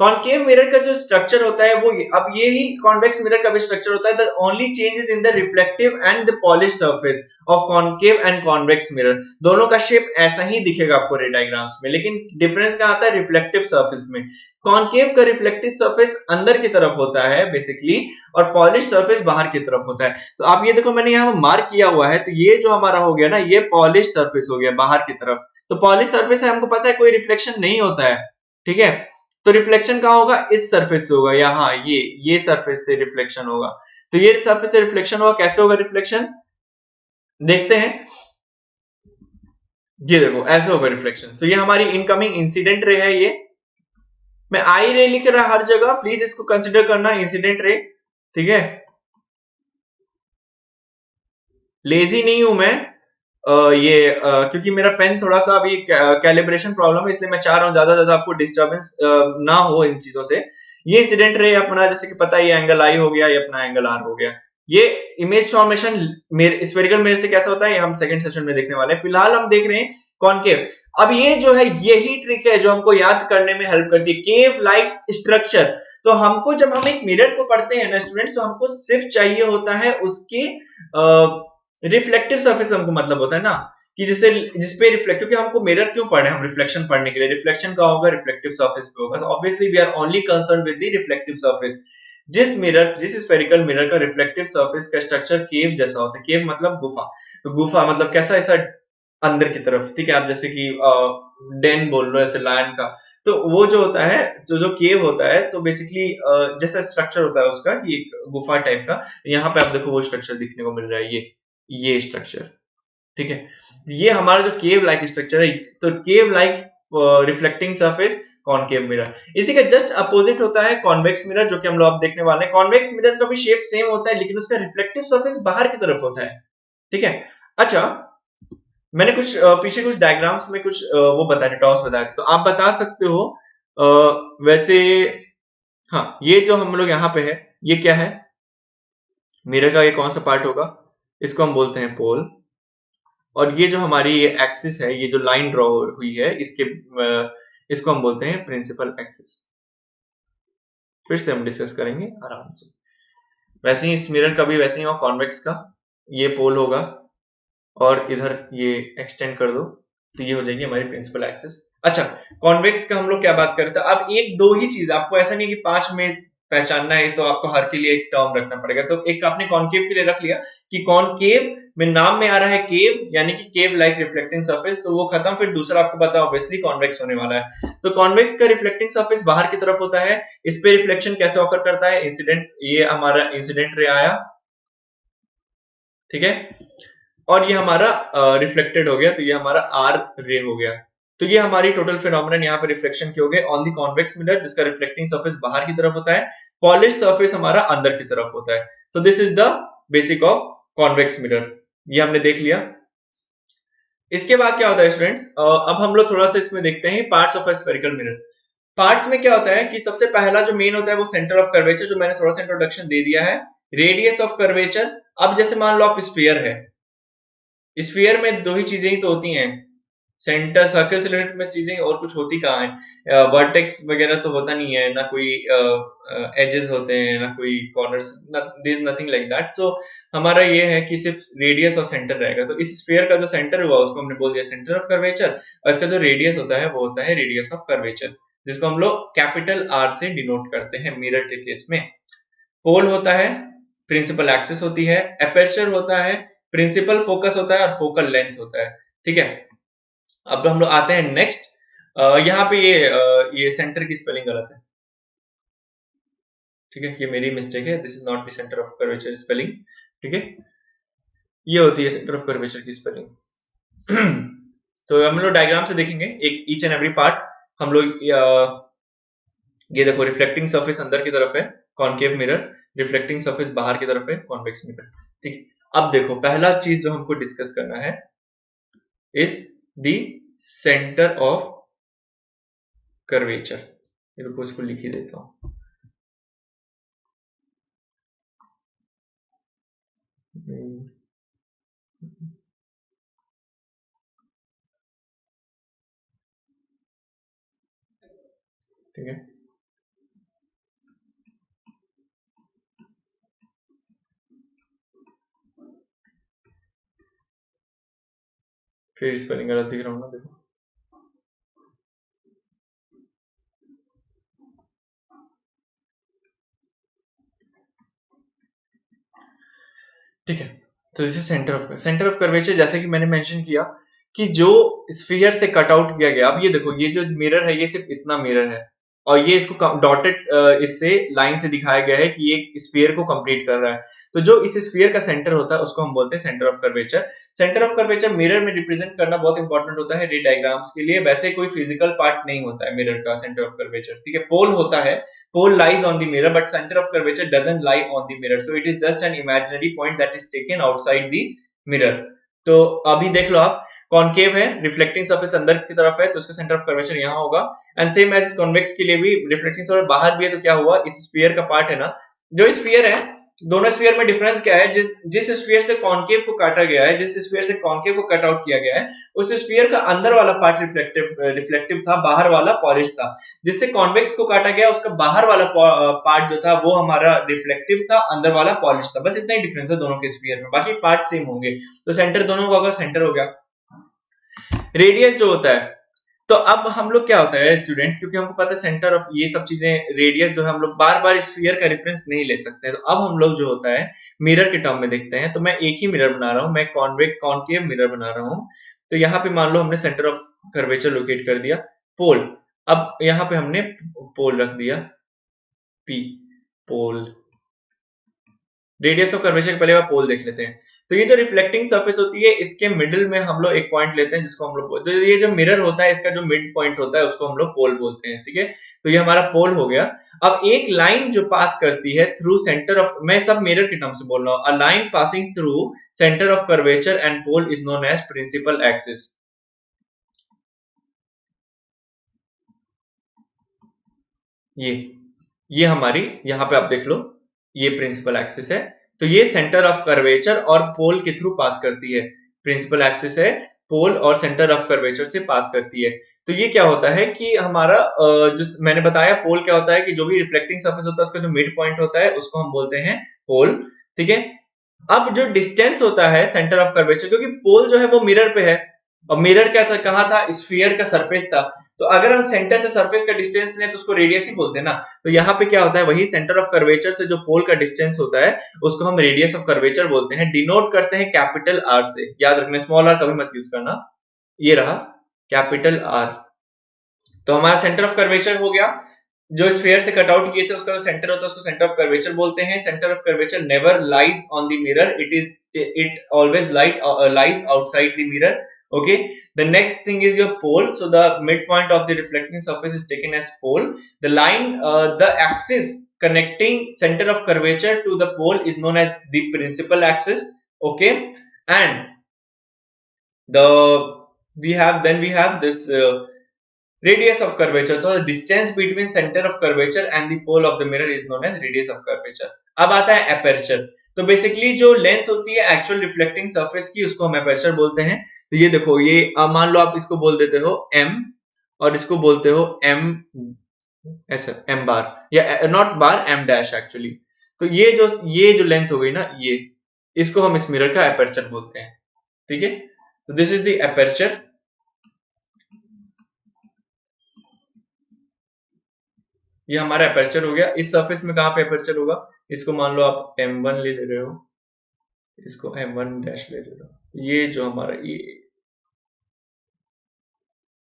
कॉनकेव मिरर का जो स्ट्रक्चर होता है वो अब ये ही कॉन्वेक्स मिरर का भी स्ट्रक्चर होता है। The only change is in the reflective and the polish surface of concave and convex mirror. दोनों का शेप ऐसा ही दिखेगा आपको रे डायग्राम्स में, लेकिन डिफरेंस कहां आता है? रिफ्लेक्टिव सरफेस में। कॉनकेव का रिफ्लेक्टिव सरफेस अंदर की तरफ होता है बेसिकली, और पॉलिश सरफेस बाहर की तरफ होता है। तो आप ये देखो, मैंने यहाँ मार्क किया हुआ है, तो ये जो हमारा हो गया ना, ये पॉलिश सरफेस हो गया बाहर की तरफ। तो पॉलिश सरफेस है, हमको पता है कोई रिफ्लेक्शन नहीं होता है, ठीक है। तो रिफ्लेक्शन कहां होगा? इस सरफेस से होगा, यहाँ ये सरफेस से रिफ्लेक्शन होगा। तो ये सरफेस से रिफ्लेक्शन होगा। कैसे होगा रिफ्लेक्शन, देखते हैं। ये देखो ऐसे होगा रिफ्लेक्शन। तो ये हमारी इनकमिंग इंसिडेंट रे है। ये मैं आई रे लिख रहा हर जगह, प्लीज इसको कंसिडर करना इंसिडेंट रे, ठीक है। लेजी नहीं हूं मैं, क्योंकि मेरा पेन थोड़ा सा अभी कैलिब्रेशन प्रॉब्लम है, इसलिए मैं चाह रहा हूं ज्यादा ज्यादा आपको डिस्टर्बेंस ना हो इन चीजों से। ये इंसिडेंट रे अपना, जैसे कि पता है, ये एंगल आई हो गया, ये अपना एंगल आर हो गया। ये इमेज फॉर्मेशन स्फेरिकल मिरर से कैसा होता है, ये हम सेकंड सेशन में देखने वाले हैं। फिलहाल हम देख रहे हैं कॉनकेव। अब ये जो है, यही ट्रिक है जो हमको याद करने में हेल्प करती है, केव लाइक स्ट्रक्चर। तो हमको जब हम एक मिरर को पढ़ते हैं ना स्टूडेंट्स, तो हमको सिर्फ चाहिए होता है उसके रिफ्लेक्टिव सरफेस। हमको मतलब होता है ना कि जिसपे रिफ्लेक्ट, क्योंकि हमको मिरर क्यों पढ़े हम? रिफ्लेक्शन पढ़ने के लिए। रिफ्लेक्शन का होगा रिफ्लेक्टिव सरफेस पे होगा, तो obviously we are only concern with the reflective surface. जिस स्फेरिकल मिरर का रिफ्लेक्टिव सरफेस का स्ट्रक्चर केव जैसा होता है। केव मतलब गुफा, तो गुफा मतलब कैसा? ऐसा अंदर की तरफ, ठीक है। आप जैसे कि डेन बोल रहे हो, ऐसे लायन का। तो वो जो होता है, जो केव होता है, तो बेसिकली जैसा स्ट्रक्चर होता है उसका, कि एक गुफा टाइप का। यहाँ पे आप देखो वो स्ट्रक्चर दिखने को मिल रहा है, ये स्ट्रक्चर, ठीक है। ये हमारा जो केव लाइक स्ट्रक्चर है, तो cave like reflecting surface concave mirror. इसी का जस्ट अपोजिट होता है कॉन्वेक्स मिरर, जो कि हम लोग अब देखने वाले हैं। कॉन्वेक्स मिरर का भी शेप सेम होता है, लेकिन उसका रिफ्लेक्टिव सरफेस बाहर की तरफ होता है, ठीक है। अच्छा, मैंने कुछ पीछे कुछ डायग्राम्स में कुछ वो बताए, टॉस बताए थे, तो आप बता सकते हो वैसे। हाँ, ये जो हम लोग यहाँ पे है, ये क्या है? मिरर का ये कौन सा पार्ट होगा? इसको हम बोलते हैं पोल। और ये जो हमारी ये एक्सिस है, ये जो लाइन ड्रॉ हुई है, इसको हम बोलते हैं प्रिंसिपल एक्सिस। फिर से हम डिस्कस करेंगे आराम से। वैसे ही इस मिरर का भी वैसे ही होगा, कॉन्वेक्स का ये पोल होगा, और इधर ये एक्सटेंड कर दो, तो ये हो जाएगी हमारी प्रिंसिपल एक्सिस। अच्छा, कॉन्वेक्स का हम लोग क्या बात कर रहे थे? अब एक दो ही चीज, आपको ऐसा नहीं कि पांच में पहचानना है, तो आपको हर के लिए एक टर्म रखना पड़ेगा। तो एक आपने कॉनकेव के लिए रख लिया कि कॉनकेव में नाम में आ रहा है केव, यानी कि केव लाइक रिफ्लेक्टिंग सरफेस, तो वो खत्म। फिर दूसरा आपको पता है ऑब्वियसली कॉन्वेक्स होने वाला है। तो कॉन्वेक्स का रिफ्लेक्टिंग सरफेस बाहर की तरफ होता है। इस पे रिफ्लेक्शन कैसे ऑकर करता है? इंसिडेंट, ये हमारा इंसिडेंट रे आया, ठीक है। और ये हमारा रिफ्लेक्टेड हो गया, तो ये हमारा आर रे हो गया। तो ये हमारी टोटल फिनोमेनन यहाँ पे रिफ्लेक्शन के हो गए ऑन द कॉन्वेक्स मिरर, जिसका रिफ्लेक्टिंग सरफेस बाहर की तरफ होता है, पॉलिश सरफेस हमारा अंदर की तरफ होता है। तो this is the basic of convex mirror, ये हमने देख लिया। इसके बाद क्या होता है स्टूडेंट्स, अब हम लोग थोड़ा सा इसमें देखते हैं parts of A spherical mirror. Parts में क्या होता है कि सबसे पहला जो मेन होता है वो सेंटर ऑफ कर्वेचर, जो मैंने थोड़ा सा इंट्रोडक्शन दे दिया है। रेडियस ऑफ कर्वेचर, अब जैसे मान लो आप स्फीयर है, स्फीयर में दो ही चीजें ही तो होती हैं, सेंटर सर्कल से रिलेटेड में चीजें, और कुछ होती कहाँ है? वर्टेक्स वगैरह तो होता नहीं है ना, कोई एजेस होते हैं ना, कोई corners, there is nothing like that. So हमारा ये है कि सिर्फ रेडियस और सेंटर रहेगा। तो इस स्फीयर का जो सेंटर हुआ उसको हमने बोल दिया सेंटर ऑफ कर्वेचर, और इसका जो रेडियस होता है वो होता है रेडियस ऑफ कर्वेचर, जिसको हम लोग कैपिटल आर से डिनोट करते हैं मिरर के केस में। पोल होता है, प्रिंसिपल एक्सिस होती है, एपर्चर होता है, प्रिंसिपल फोकस होता है, और फोकल लेंथ होता है, ठीक है। अब हम लोग आते हैं नेक्स्ट। यहाँ पे ये सेंटर की स्पेलिंग गलत है, ठीक है, ये मेरी मिस्टेक है। This is not the centre of curvature spelling, ठीक है। ये होती है सेंटर ऑफ कर्वेचर की स्पेलिंग। तो हम लोग डायग्राम से देखेंगे एक ईच एंड एवरी पार्ट। हम लोग ये देखो, रिफ्लेक्टिंग सरफेस अंदर की तरफ है कॉनकेव मिरर, रिफ्लेक्टिंग सरफेस बाहर की तरफ है कॉन्वेक्स मिरर, ठीक है। अब देखो, पहला चीज जो हमको डिस्कस करना है is the centre of curvature. रुको, इसको लिख ही देता हूं। ठीक है, फिर स्पेलिंग गलत दिख रहा हूँ ना, देखो। ठीक है, तो this is centre of curvature. जैसे कि मैंने मेंशन किया कि जो स्फीयर से कट आउट किया गया, अब ये देखो, ये जो मिरर है ये सिर्फ इतना मिरर है, और ये इसको डॉटेड इससे लाइन से दिखाया गया है कि ये स्फीयर को कंप्लीट कर रहा है। तो जो इस स्फीयर का सेंटर होता है उसको हम बोलते हैं centre of curvature. Centre of curvature mirror में रिप्रेजेंट करना बहुत इंपॉर्टेंट होता है रे डायग्राम्स के लिए। वैसे कोई फिजिकल पार्ट नहीं होता है मिरर का सेंटर ऑफ कर्वेचर, ठीक है। पोल होता है, pole lies on the mirror, but center of curvature doesn't lie on the mirror, so it is just an imaginary point that is taken outside the mirror. तो अभी देख लो आप, concave है, reflecting surface अंदर की तरफ है, तो उसका सेंटर ऑफ कर्वेचर यहाँ होगा। एंड सेम एज कॉन्वेक्स के लिए भी रिफ्लेक्टिंग सरफेस बाहर भी है, तो क्या हुआ, इस स्फीयर का पार्ट है ना, जो स्फीयर है, दोनों स्फीयर में डिफरेंस क्या है, जिस स्फीयर से कॉनकेव को काटा गया है, जिस स्फीयर से कॉनकेव को कट आउट किया गया है, उस स्फीयर का अंदर वाला पार्ट रिफ्लेक्टिव था, बाहर वाला पॉलिश था। जिससे कॉन्वेक्स को काटा गया, उसका बाहर वाला पार्ट जो था वो हमारा रिफ्लेक्टिव था, अंदर वाला पॉलिश था। बस इतना ही डिफरेंस है दोनों के स्फीयर में, बाकी पार्ट सेम होंगे। तो सेंटर दोनों का सेंटर हो गया। रेडियस जो होता है, तो अब हम लोग क्या होता है स्टूडेंट्स, क्योंकि हमको पता है सेंटर ऑफ ये सब चीजें, रेडियस जो है हम लोग बार बार स्फीयर का रेफरेंस नहीं ले सकते हैं, तो अब हम लोग जो होता है मिरर के टर्म में देखते हैं। तो मैं एक ही मिरर बना रहा हूं, मैं कॉन्वेक्स कॉनकेव मिरर बना रहा हूं। तो यहाँ पे मान लो हमने सेंटर ऑफ कर्वेचर लोकेट कर दिया, पोल। अब यहाँ पे हमने पोल रख दिया, P, pole. Radius of curvature के पहले पोल देख लेते हैं। तो ये जो रिफ्लेक्टिंग सरफेस होती है, इसके मिडिल में हम लोग एक पॉइंट लेते हैं, जिसको हम लोग, जो ये जो मिरर होता है इसका जो मिड पॉइंट होता है उसको हम लोग पोल बोलते हैं, ठीक है। तो ये हमारा पोल हो गया। अब एक लाइन जो पास करती है थ्रू सेंटर ऑफ, मैं सब मिरर के टर्म से बोल रहा हूं, a line passing through centre of curvature and pole is known as principal axis. ये हमारी, यहां पे आप देख लो, ये प्रिंसिपल एक्सिस है। तो ये सेंटर ऑफ कर्वेचर और पोल के थ्रू पास करती है। प्रिंसिपल एक्सिस है, पोल और सेंटर ऑफ कर्वेचर से पास करती है। तो ये क्या होता है कि हमारा जो मैंने बताया, पोल क्या होता है कि जो भी रिफ्लेक्टिंग सरफेस होता है उसका जो मिड पॉइंट होता है उसको हम बोलते हैं पोल, ठीक है। अब जो डिस्टेंस होता है सेंटर ऑफ कर्वेचर, क्योंकि पोल जो है वो मिरर पे है, और मिरर क्या था, कहां था, स्फीयर का सरफेस था। तो अगर हम सेंटर से सरफेस का डिस्टेंस लें तो उसको रेडियस ही बोलते हैं ना। तो यहाँ पे क्या होता है, वही सेंटर ऑफ कर्वेचर से जो पोल का डिस्टेंस होता है उसको हम रेडियस ऑफ कर्वेचर बोलते हैं। डिनोट करते हैं कैपिटल आर से, याद रखना, स्मॉल आर कभी मत यूज करना। ये रहा कैपिटल आर। तो हमारा सेंटर ऑफ कर्वेचर हो गया। जो स्फीयर से कट आउट किए थे उसका जो सेंटर होता है उसको सेंटर ऑफ कर्वेचर बोलते हैं। Centre of curvature never lies on the mirror, it always lies outside the mirror. Okay, the next thing is your pole. So the midpoint of the reflecting surface is taken as pole. The line, the axis connecting center of curvature to the pole is known as the principal axis. Okay, and the we have this radius of curvature. So the distance between center of curvature and the pole of the mirror is known as radius of curvature. अब आता है aperture। तो basically जो length होती है actual reflecting surface की उसको हम एपर्चर बोलते हैं। तो ये देखो, ये मान लो आप इसको बोल देते हो m, और इसको बोलते हो m, ऐसा m बार, या not bar, m dash actually. तो ये जो लेंथ हो गई ना, ये इसको हम इस मिरर का एपर्चर बोलते हैं, ठीक है। तो दिस इज द एपर्चर। ये हमारा एपर्चर हो गया। इस सरफेस में कहां पे एपर्चर होगा, इसको मान लो आप m1 ले रहे हो, इसको m1 डैश ले रहे हो। ये जो हमारा, ये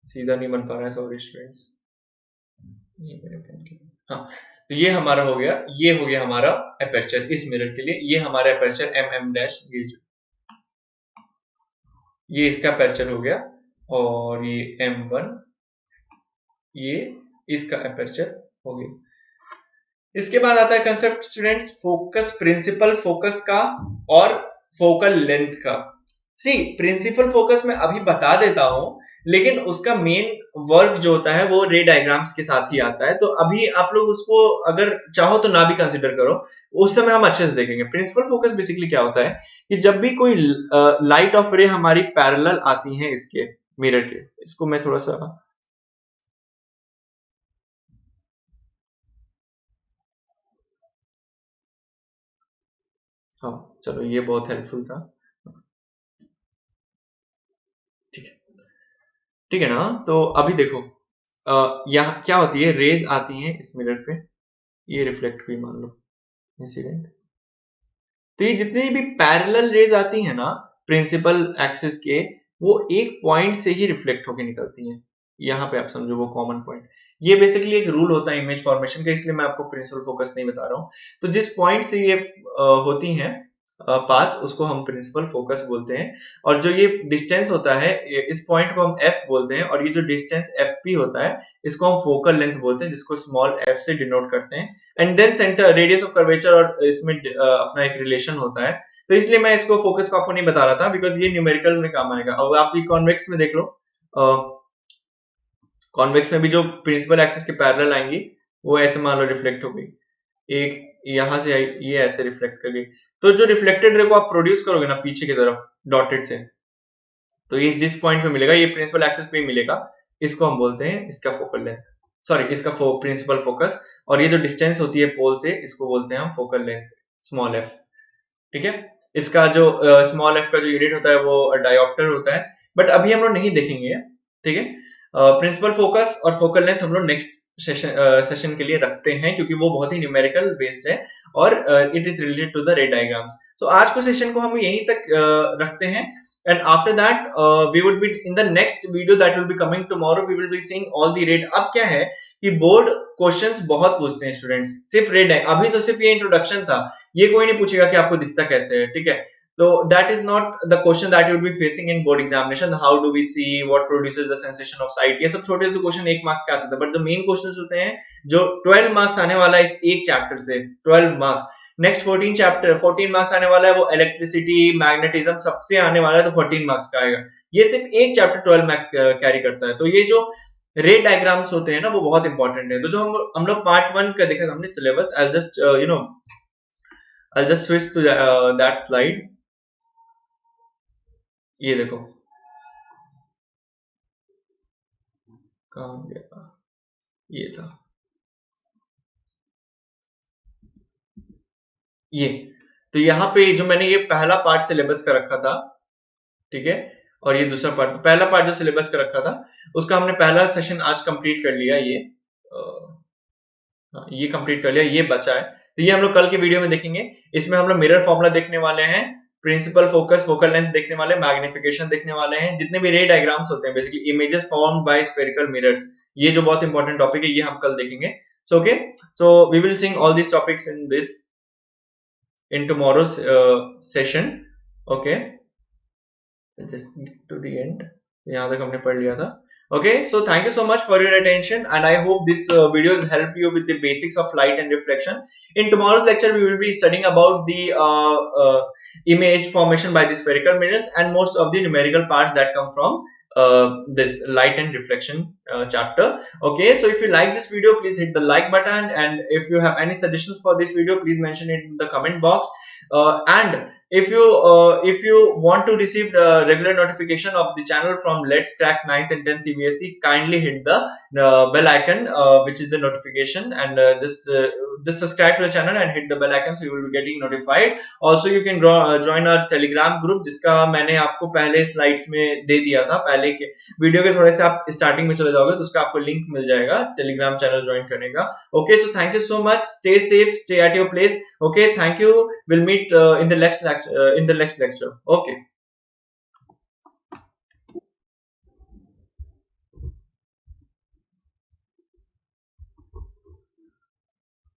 सीधा नहीं बन पा रहा है, सॉरी स्टूडेंट्स, ये मेरे पेन के, हाँ। तो ये हमारा हो गया, ये हो गया हमारा एपर्चर इस मिरर के लिए। ये हमारा एपर्चर mm डैश, ये इसका एपर्चर हो गया, और ये m1, ये इसका एपर्चर हो गया। इसके बाद आता है concept students, focus, principal focus का और फोकल लेंथ का। सी, प्रिंसिपल फोकस में अभी बता देता हूं, लेकिन उसका मेन वर्क जो होता है वो रे डायग्राम्स के साथ ही आता है। तो अभी आप लोग उसको अगर चाहो तो ना भी कंसिडर करो, उस समय हम अच्छे से देखेंगे। प्रिंसिपल फोकस बेसिकली क्या होता है कि जब भी कोई लाइट ऑफ रे हमारी पैरेलल आती है इसके मिरर के, इसको मैं थोड़ा सा, हाँ चलो, ये बहुत हेल्पफुल था, ठीक है। ठीक है ना। तो अभी देखो यहाँ क्या होती है, रेज आती हैं इस मिरर पे, ये रिफ्लेक्ट हुई मान लो, इंसिडेंट। तो ये जितनी भी पैरेलल रेज आती हैं ना प्रिंसिपल एक्सिस के, वो एक पॉइंट से ही रिफ्लेक्ट होके निकलती हैं। यहाँ पे आप समझो वो कॉमन पॉइंट। ये बेसिकली एक रूल होता है इमेज फॉर्मेशन का, इसलिए मैं आपको प्रिंसिपल फोकस नहीं बता रहा हूँ। तो जिस पॉइंट से ये होती हैं पास, उसको हम प्रिंसिपल फोकस बोलते हैं। और जो ये डिस्टेंस होता है, इस पॉइंट को हम एफ बोलते हैं, और ये जो डिस्टेंस एफ पी होता है, इसको हम फोकल लेंथ बोलते हैं, जिसको स्मॉल एफ से डिनोट करते हैं। And then centre radius of curvature, और इसमें अपना एक रिलेशन होता है। तो इसलिए मैं इसको फोकस को आपको नहीं बता रहा था, बिकॉज ये न्यूमेरिकल में काम आएगा। अब आप ये कॉन्वेक्स में देख लो, कॉन्वेक्स में भी जो प्रिंसिपल एक्सिस के पैरेलल आएंगी, वो ऐसे मान लो रिफ्लेक्ट हो गई, एक यहां से आई, ये ऐसे रिफ्लेक्ट कर गई। तो जो रिफ्लेक्टेड रे को आप प्रोड्यूस करोगे ना पीछे की तरफ डॉटेड से, तो ये जिस पॉइंट पे मिलेगा, ये प्रिंसिपल एक्सिस पे ही मिलेगा, इसको हम बोलते हैं इसका फोकल लेंथ, सॉरी इसका प्रिंसिपल फोकस। और ये जो डिस्टेंस होती है पोल से, इसको बोलते हैं हम फोकल लेंथ, स्मॉल एफ। ठीक है। इसका जो स्मॉल एफ का जो यूनिट होता है वो डायोप्टर होता है, बट अभी हम लोग नहीं देखेंगे। ठीक है। प्रिंसिपल फोकस और फोकल लेंथ हम लोग नेक्स्ट सेशन के लिए रखते हैं, क्योंकि वो बहुत ही न्यूमेरिकल बेस्ड है, और it is related to the ray diagrams. तो आज को सेशन को हम यहीं तक रखते हैं, and after that we would be in the next video that will be coming tomorrow, we will be seeing all the rate. अब क्या है कि बोर्ड क्वेश्चंस बहुत पूछते हैं स्टूडेंट्स, सिर्फ रेड है। अभी तो सिर्फ ये इंट्रोडक्शन था, ये कोई नहीं पूछेगा कि आपको दिखता कैसे है। ठीक है। तो that is not the question that you will be facing in board examination. How do we see, what produces the sensation of sight, ये सब छोटे छोटे क्वेश्चन 1 मार्क्स के आ सकते हैं, बट जो मेन क्वेश्चंस होते हैं, जो 12 मार्क्स आने वाला है इस एक चैप्टर से, 12 मार्क्स। नेक्स्ट 14 मार्क्स आने वाला है, वो इलेक्ट्रिसिटी मैग्नेटिज्म सबसे आने वाला है, तो 14 मार्क्स का आएगा। ये सिर्फ एक चैप्टर 12 मार्क्स कैरी करता है। तो ये जो रे डायग्राम्स होते हैं ना, वो बहुत इंपॉर्टेंट है। तो जो हम लोग पार्ट 1 का देखा हमने syllabus, I'll just switch to that slide। ये देखो कहाँ गया, ये था ये। तो यहाँ पे जो मैंने ये पहला पार्ट सिलेबस का रखा था, ठीक है, और ये दूसरा पार्ट। तो पहला पार्ट जो सिलेबस का रखा था, उसका हमने पहला सेशन आज कंप्लीट कर लिया। ये कंप्लीट कर लिया, ये बचा है। तो ये हम लोग कल के वीडियो में देखेंगे। इसमें हम लोग मिरर फॉर्मूला देखने वाले हैं, प्रिंसिपल फोकस, फोकल लेंथ देखने वाले, मैग्निफिकेशन देखने वाले हैं, जितने भी रे डायग्राम्स होते हैं, basically images formed by spherical mirrors, ये जो बहुत इंपॉर्टेंट टॉपिक है, ये हम कल देखेंगे। So okay, so we will seeing all this topics in tomorrow's session। okay, just to the end, यहाँ तक हमने पढ़ लिया था। okay, so thank you so much for your attention, and I hope this videos help you with the basics of light and reflection. In tomorrow's lecture we will be studying about the image formation by the spherical mirrors, and most of the numerical parts that come from this light and reflection chapter. Okay, so if you like this video, please hit the like button, and if you have any suggestions for this video, please mention it in the comment box. And if you want to receive the regular notification of the channel from Let's Crack 9th and 10th CBSE, kindly hit the bell icon, which is the notification, and just subscribe to the channel and hit the bell icon, so you will be getting notified. Also you can join our telegram group, जिसका मैंने आपको पहले slides में दे दिया था, पहले के video के थोड़े से आप स्टार्टिंग में चले जाओगे तो उसका आपको लिंक मिल जाएगा टेलीग्राम चैनल ज्वाइन करने का। Okay, so thank you so much, stay safe, stay at your place. Okay, thank you, we'll meet in the next lecture। Okay।